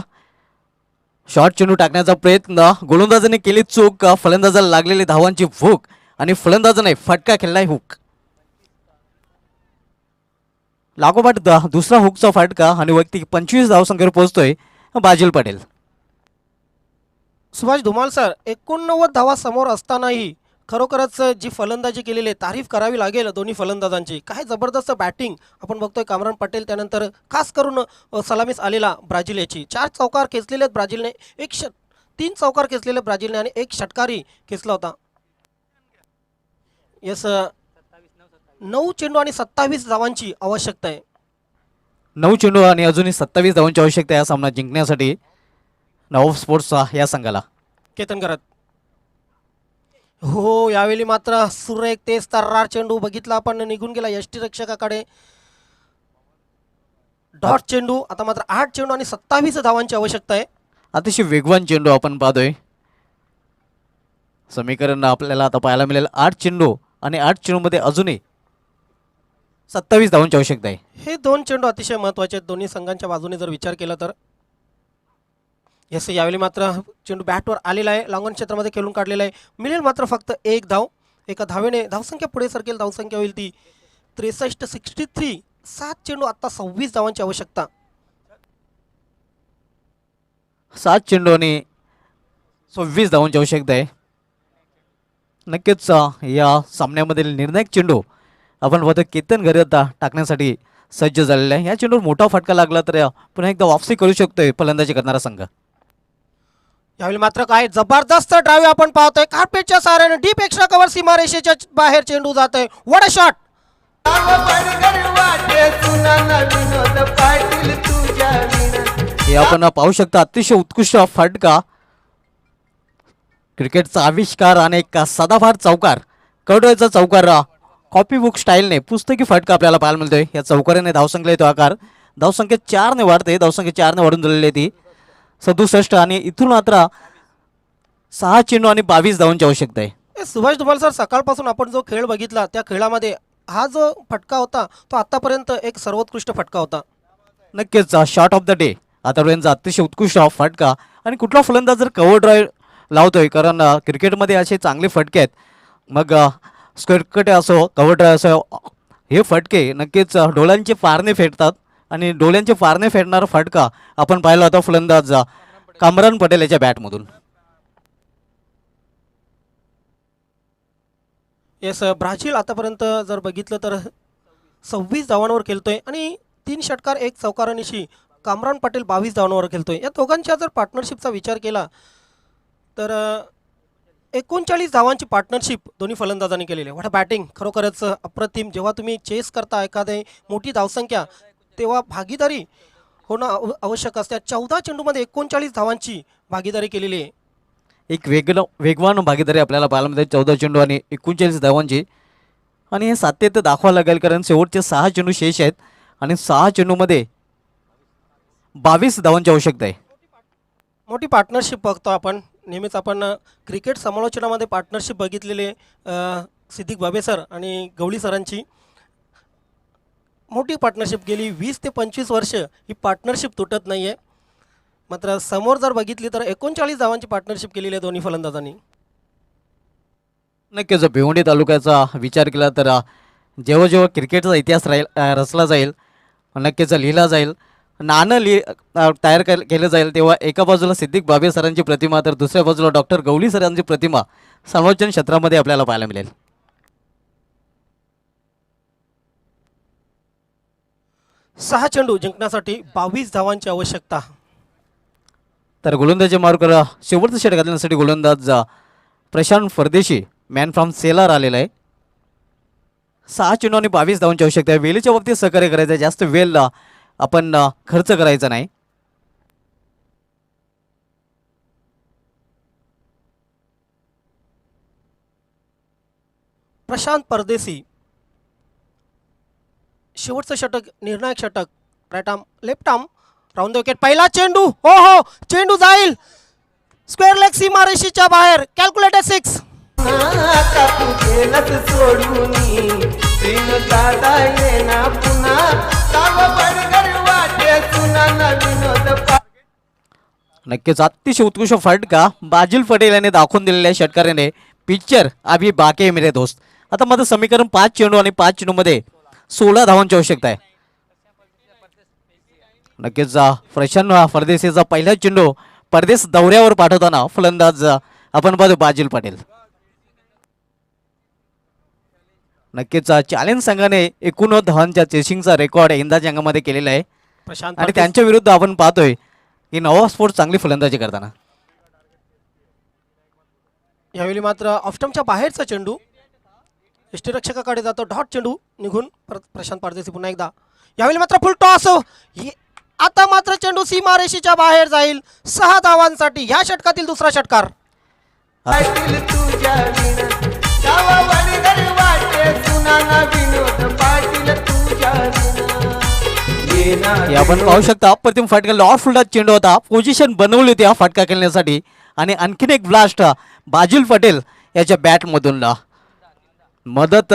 शॉर्ट चेंडू टाकण्याचा प्रयत्न, गोलंदाजाने केली चूक, फलंदाजाला लागलेली धावांची भूक आणि फलंदाजाने फटका खेळलाय हुक. लागोपाठ दुसरा हुकचा फटका आणि वैयक्तिक 25 धावसंख्येवर पोहोचतोय बाजिल पटेल. सुभाष धुमाल सर, 89 धावा समोर असतानाही खरोखरच जी फलंदाजी केलेली आहे तारीफ करावी लागेल दोन्ही फलंदाजांची. काय जबरदस्त बॅटिंग आपण बघतोय कामरान पटेल, त्यानंतर खास करून सलामीस आलेला ब्राझील याची. 4 चौकार खेचलेले आहेत ब्राझीलने. एक 3 चौकार खेचलेले ब्राझीलने आणि 1 षटकारही खेचला होता. येस 9 चेंडू आणि 27 धावांची आवश्यकता आहे. 9 चेंडू आणि अजूनही 27 धावांची आवश्यकता आहे या सामना जिंकण्यासाठी नवाब स्पोर्ट्सचा या संघाला. केतन करत हो, यावेळी मात्र सुरेख तेज तर्रार चेंडू बघितला आपण, निघून गेला यष्टीरक्षकाकडे. डॉट चेंडू. आता मात्र 8 चेंडू आणि 27 धावांची आवश्यकता आहे. अतिशय वेगवान चेंडू आपण पाहतोय. समीकरण आपल्याला आता पाहायला मिळेल 8 चेंडू आणि 8 चेंडूमध्ये अजूनही 27 धावांची आवश्यकता आहे. हे 2 चेंडू अतिशय महत्त्वाचे आहेत दोन्ही संघांच्या बाजूने जर विचार केला तर. येस यावेळी मात्र चेंडू बॅटवर आलेला आहे, लांगण क्षेत्रामध्ये खेळून काढलेला आहे. मिळेल मात्र फक्त 1 धाव. एका धावेने धावसंख्या पुढे सरकेल. धावसंख्या होईल ती 63-63. 7 चेंडू आता 26 धावांची आवश्यकता. 7 चेंडू आणि 26 धावांची आवश्यकता आहे. नक्कीच या सामन्यामधील निर्णायक चेंडू आपण पाहतो केतन घरी आता टाकण्यासाठी सज्ज झालेला आहे. या चेंडूवर मोठा फटका लागला तर पुन्हा एकदा वापसी करू शकतोय फलंदाजी करणारा संघ. यावेळी मात्र काय जबरदस्त ड्राईव्ह आपण पाहतोय. कार्पेटच्या सहाऱ्याने डीप एक्स्ट्रा कव्हर सीमारेषेच्या बाहेर चेंडू जात आहे. What a shot. हे आपण पाहू शकता अतिशय उत्कृष्ट फटका. क्रिकेटचा आविष्कार आणि एक सदाभार चौकार, कडोळ्याचा चौकार कॉपी बुक स्टाईलने पुस्तकी फटका आपल्याला पाहायला मिळतोय. या चौकाराने धावसंख्येला येतो आकार. धावसंख्या 4ने वाढते. धावसंख्या 4ने वाढून झालेली आहे ती 67 आणि इथून मात्र 6 चेंडू आणि 22 धावांची आवश्यकता आहे. सुभाष धुमाल सर, सकाळपासून आपण जो खेळ बघितला त्या खेळामध्ये हा जो फटका होता तो आतापर्यंत एक सर्वोत्कृष्ट फटका होता. नक्कीच शॉट ऑफ द डे आतापर्यंत अतिशय उत्कृष्ट फटका. आणि कुठला फलंदाज जर कव्हर ड्राईव्ह लावतोय, कारण क्रिकेटमध्ये असे चांगले फटके आहेत, मग स्क्वेअर कट असो कव्हर ड्राईव्ह असो, हे फटके नक्कीच डोळ्यांचे पारणे फेडतात. आणि डोळ्यांचे पारणे फेडणारा फटका आपण पाहिला होता फलंदाज कामरान पटेल याच्या बॅटमधून. येस ब्राझील आतापर्यंत जर बघितलं तर 26 धावांवर खेळतोय आणि 3 षटकार 1 चौकारानिशी कामरान पटेल 22 धावांवर खेळतोय. या दोघांच्या जर पार्टनरशिपचा विचार केला तर 39 धावांची पार्टनरशिप दोन्ही फलंदाजांनी केलेली आहे. वाट बॅटिंग खरोखरच अप्रतिम. जेव्हा तुम्ही चेस करता एखादी मोठी धावसंख्या तेव्हा भागीदारी होणं आवश्यक असते. 14 चेंडूमध्ये 39 धावांची भागीदारी केलेली आहे. एक वेगवान भागीदारी आपल्याला पाहायला मिळते. 14 चेंडू आणि 39 धावांची. आणि हे सातत्य दाखवावं लागेल, कारण शेवटचे 6 चेंडू शेष आहेत आणि 6 चेंडूमध्ये 22 धावांची आवश्यकता आहे. मोठी पार्टनरशिप बघतो आपण नेहमीच. आपण क्रिकेट समालोचनामध्ये पार्टनरशिप बघितलेले सिद्दीक बाबे सर आणि गवळी सरांची मोठी पार्टनरशिप गेली 20 ते 25 वर्ष ही पार्टनरशिप तुटत नाही आहे. मात्र समोर जर बघितली तर 39 धावांची पार्टनरशिप केलेली आहे दोन्ही फलंदाजांनी. नक्कीच भिवंडी तालुक्याचा विचार केला तर जेव्हा जेव्हा क्रिकेटचा इतिहास रचला जाईल, नक्कीच लिहिला जाईल, नाणं तयार केलं जाईल, तेव्हा एका बाजूला सिद्दीक बाबे सरांची प्रतिमा तर दुसऱ्या बाजूला डॉक्टर गवळी सरांची प्रतिमा समालोचन क्षेत्रामध्ये आपल्याला पाहायला मिळेल. 6 चेंडू जिंकण्यासाठी 22 धावांची आवश्यकता. तर गोलंदाजी मार्कर शेवटचं षटक घालण्यासाठी गोलंदाज प्रशांत परदेशी मॅन फ्रॉम सेलार आलेला आहे. 6 चेंडू आणि 22 धावांची आवश्यकता आहे. वेळेच्या बाबतीत सहकार्य करायचं, जास्त वेळ आपण खर्च करायचा नाही. प्रशांत परदेशी शेवटचं षटक, निर्णायक षटक. Right arm left arm round the wicket. पहिला चेंडू, हो हो चेंडू जाईल स्क्वेअर लेग सीमारेषेच्या बाहेर. कॅल्क्युलेटेड 6. आता तू गेलंच सोडूनी तीन दादा येना पुन्हा साव बडगर वाटे सुना विनोद. नक्कीच अतिशय उत्कृष्ट फटका बाजिल पटेल याने दाखवून दिलेल्या षटकाराने. पिक्चर अभि बाकी मेरे दोस्त. आता माझं समीकरण 5 चेंडू आणि 5 चेंडूमध्ये 16 धावांची आवश्यकता आहे. नक्कीच प्रशांत परदेशीचा पहिला चेंडू परदेश दौऱ्यावर पाठवताना फलंदाज आपण पाहतो बाजिल पटेल. नक्कीच चॅलेंज संघाने 89 धावांच्या चेसिंगचा रेकॉर्ड इंदाज अंगामध्ये केलेला आहे. प्रशांत आणि त्यांच्या विरुद्ध आपण पाहतोय की नवाब स्पोर्ट्स चांगली फलंदाजी करताना. यावेळी मात्र ऑफस्टम्पच्या बाहेरचा चेंडू यष्टीरक्षकाकडे जातो. डॉट चेंडू निघून परत प्रशांत परदेशी पुन्हा एकदा. यावेळी मात्र फुल टॉस. आता मात्र चेंडू सीमारेषेच्या बाहेर जाईल. 6 धावांसाठी ह्या षटकातील दुसरा षटकार. पाटील तुझ्या विना गावा वडगर वाटे सुनाना विनोद पाटील तुझ्या विना येना हे आपण पाहू शकता अप्रतिम फटका लॉर्ड फुलटा चेंडू होता. पोझिशन बनवली होती हा फटका खेळण्यासाठी आणि आणखीन एक ब्लास्ट बाजिल पटेल याच्या बॅटमधून. मदत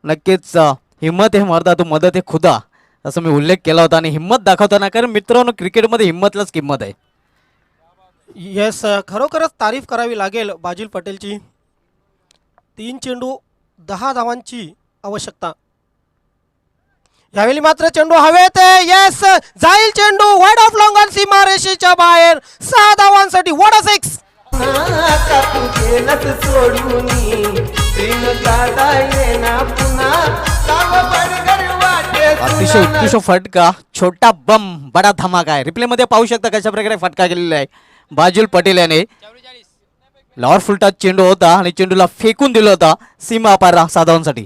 नक्कीच हिम्मत हे मर्दा तो मदत हे खुदा असं मी उल्लेख केला होता आणि हिम्मत दाखवताना कारण मित्रांनो क्रिकेटमध्ये हिम्मतलाच किंमत आहे. येस खरोखरच तारीफ करावी लागेल बाजिल पटेलची. 3 चेंडू 10 धावांची आवश्यकता. यावेळी मात्र चेंडू हवेत. येस जाईल चेंडू वाईड ऑफ लॉंग ऑन सीमारेषेच्या बाहेर. 6 धावांसाठी वॉट अ सिक्स. आता तू गेलच सोडूनी प्रेम दादा येना पुन्हा गावा वडगर वाटे अतिशय उत्कृष्ट फटका छोटा बम बडा धमाका आहे. रिप्लेमध्ये पाहू शकता कशा प्रकारे फटका केलेला आहे बाजिल पटेल याने. लॉर्ड फुलटा चेंडू होता आणि चेंडूला फेकून दिला होता सीमा पार साधावांसाठी.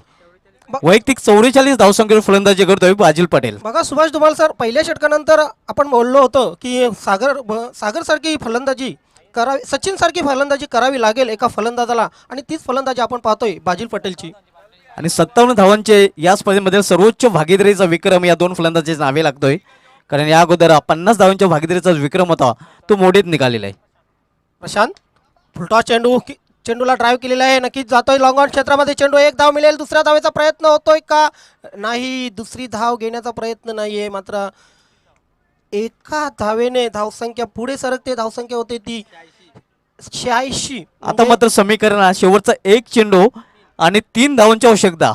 वैयक्तिक 44 धावसंख्येवर फलंदाजी करतोय बाजिल पटेल. बघा सुभाष धुमाल सर, पहिल्या षटकानंतर आपण बोललो होतो की सागर सारखी फलंदाजी करावी, सचिन सारखी फलंदाजी करावी लागेल एका फलंदाजाला आणि तीच फलंदाजी आपण पाहतोय बाजिल पटेलची. आणि 57 धावांचे या स्पर्धेमध्ये सर्वोच्च भागीदारीचा विक्रम या दोन फलंदाजांच्या नावे लागतोय कारण या अगोदर 50 धावांच्या भागीदारीचा विक्रम होता तो मोडीत निघालेला आहे. प्रशांत फुलटॉस चेंडू चेंडूला ड्राईव्ह केलेला आहे. नक्कीच जातोय लॉंग ऑन क्षेत्रामध्ये. चेंडू 1 धाव मिळेल. दुसऱ्या धावेचा प्रयत्न होतोय का नाही. दुसरी धाव घेण्याचा प्रयत्न नाहीये. मात्र एका धावेने धावसंख्या पुढे सरकते. धावसंख्या होते ती 86. आता मात्र समीकरण शेवटचा 1 चेंडू आणि 3 धावांची आवश्यकता.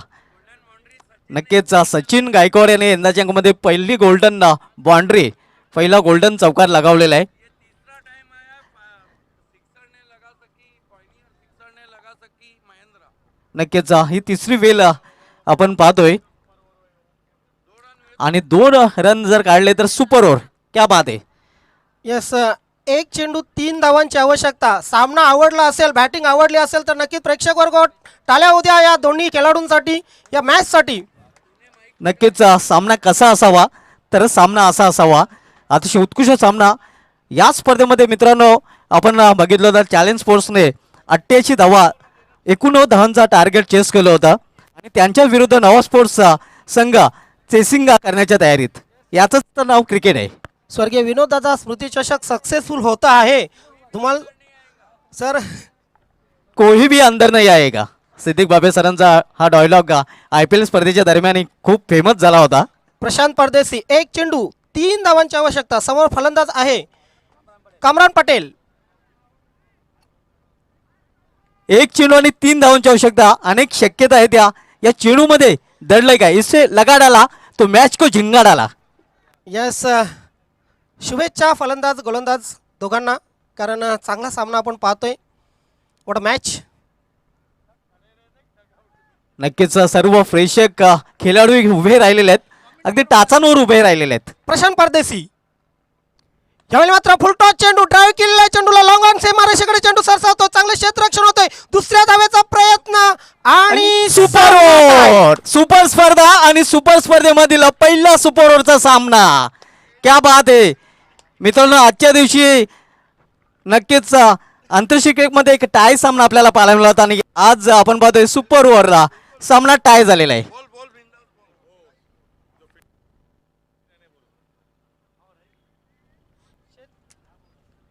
नक्कीच सचिन गायकवाड याने यंदाच्या अंकामध्ये पहिली गोल्डन बाउंड्री पहिला गोल्डन चौकार लगावलेला आहे. नक्कीच ही तिसरी वेल आपण पाहतोय आणि 2 रन जर काढले तर सुपर ओव्हर. क्या बात आहे. येस 1 चेंडू 3 धावांची आवश्यकता. सामना आवडला असेल, बॅटिंग आवडली असेल तर नक्कीच प्रेक्षक वर्ग टाळ्या उद्या या दोन्ही खेळाडूंसाठी या मॅचसाठी. नक्कीच सामना कसा असावा तर सामना असा असावा. अतिशय उत्कृष्ट सामना या स्पर्धेमध्ये मित्रांनो आपण बघितलं तर चॅलेंज स्पोर्ट्सने 88 धावा 89 धावांचा टार्गेट चेस केलं होतं आणि त्यांच्या विरुद्ध नवा स्पोर्ट्सचा संघ चेसिंग करण्याच्या तयारीत. याचंच तर नाव क्रिकेट आहे. स्वर्गीय विनोददादा स्मृती चषक सक्सेसफुल होता आहे. तुम्हाला सर कोही भी अंदर नाही आएगा सिद्दीक बाबे सरांचा हा डायलॉग IPL स्पर्धेच्या दरम्यान खूप फेमस झाला होता. प्रशांत परदेशी 1 चेंडू 3 धावांची आवश्यकता. समोर फलंदाज आहे कामरान पटेल. 1 चेंडू आणि 3 धावांची आवश्यकता. अनेक शक्यता आहेत या चेंडूमध्ये दडलंय काय इससे लगा डाला तो मॅच को झिंगा डाला. यस शुभेच्छा फलंदाज गोलंदाज दोघांना कारण चांगला सामना आपण पाहतोय. What a match. नक्कीच सर्व प्रेक्षक खेळाडू उभे राहिलेले आहेत. अगदी टाचांवर उभे राहिलेले आहेत. प्रशांत परदेशी यावेळी मात्र फुलटॉस चेंडू ड्राईव्ह केलेला चेंडूला लॉंग ऑन सीमारेषेकडे चेंडू सरसावतो. चांगले क्षेत्ररक्षण होतोय. दुसऱ्या धावेचा प्रयत्न आणि सुपर ओव्हर. सुपर स्पर्धा आणि सुपर स्पर्धेमधील पहिला सुपर ओव्हरचा सामना. क्या बात आहे मित्रांनो. आजच्या दिवशी नक्कीच आंतरराष्ट्रीय क्रिकेटमध्ये एक टाय सामना आपल्याला पाहायला मिळाला होता आणि आज आपण पाहतोय सुपर ओव्हरला सामना टाय झालेला आहे.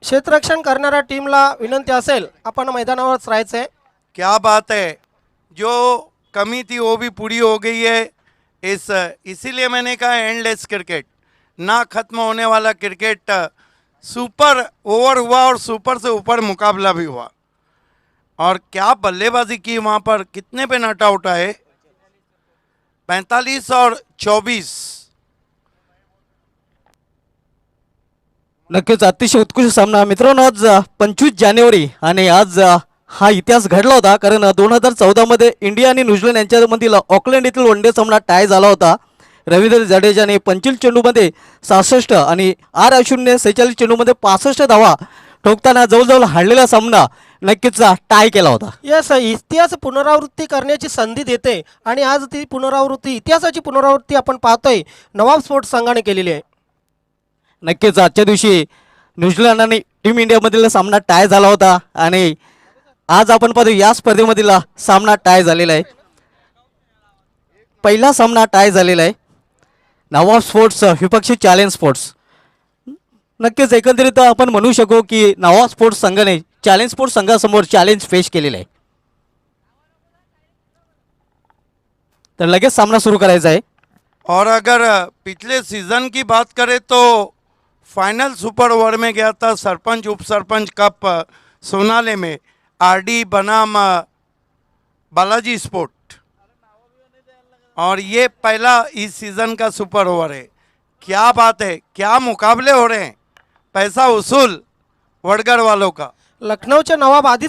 क्षेत्ररक्षण करणाऱ्या टीमला विनंती असेल आपण मैदानावरच राहायचंय. क्या बात है. जो कमी थी वो भी पूरी हो गई है. इसीलिए मैंने कहा एंडलेस क्रिकेट, ना खत्म होने वाला क्रिकेट. सुपर ओवर हुआ और सुपर से ऊपर मुकाबला भी हुआ और क्या बल्लेबाजी की वहाँ पर. कितने पे नॉट आउट आए 45 और 24. नक्कीच अतिशय उत्कृष्ट सामना मित्रांनो. आज 25 जानेवारी आणि आज हा इतिहास घडला होता कारण 2014 मध्ये इंडिया आणि न्यूझीलंड यांच्यामधील ऑकलंड येथील वनडे सामना टाय झाला होता. रवींद्र जडेजाने 25 चेंडूमध्ये 66 आणि R. अश्विनने 46 चेंडूमध्ये 65 धावा ठोकताना जवळजवळ हारलेला सामना नक्कीच टाय केला होता. यस, इतिहास पुनरावृत्ती करण्याची संधी देते आणि आज ती पुनरावृत्ती, इतिहासाची पुनरावृत्ती आपण पाहतोय नवाब स्पोर्ट्स संघाने केलेली आहे. नक्कीच आजच्या दिवशी न्यूझीलंड आणि टीम इंडियामधील सामना टाय झाला होता आणि आज आपण पाहतो या स्पर्धेमधील सामना टाय झालेला आहे. पहिला सामना टाय झालेला आहे. नवाब स्पोर्ट्स विपक्षी चॅलेंज स्पोर्ट्स. नक्कीच एकंदरीत आपण म्हणू शकू की नवाब स्पोर्ट्स संघाने चॅलेंज स्पोर्ट्स संघासमोर चॅलेंज फेस केलेलं आहे. तर लगेच सामना सुरू करायचा आहे. और अगर पिछले सीज़न की बात करें तो फाइनल सुपर ओवर में गया था सरपंच उप सरपंच कप सोनाले में, आरडी बनाम बालाजी स्पोर्ट, और ये पहला इस सीज़न का सुपर ओवर है. क्या बात है, क्या मुकाबले हो रहे हैं. पैसा वसूल वडगढ़ वालों का. लखनौच्या नवाब आधी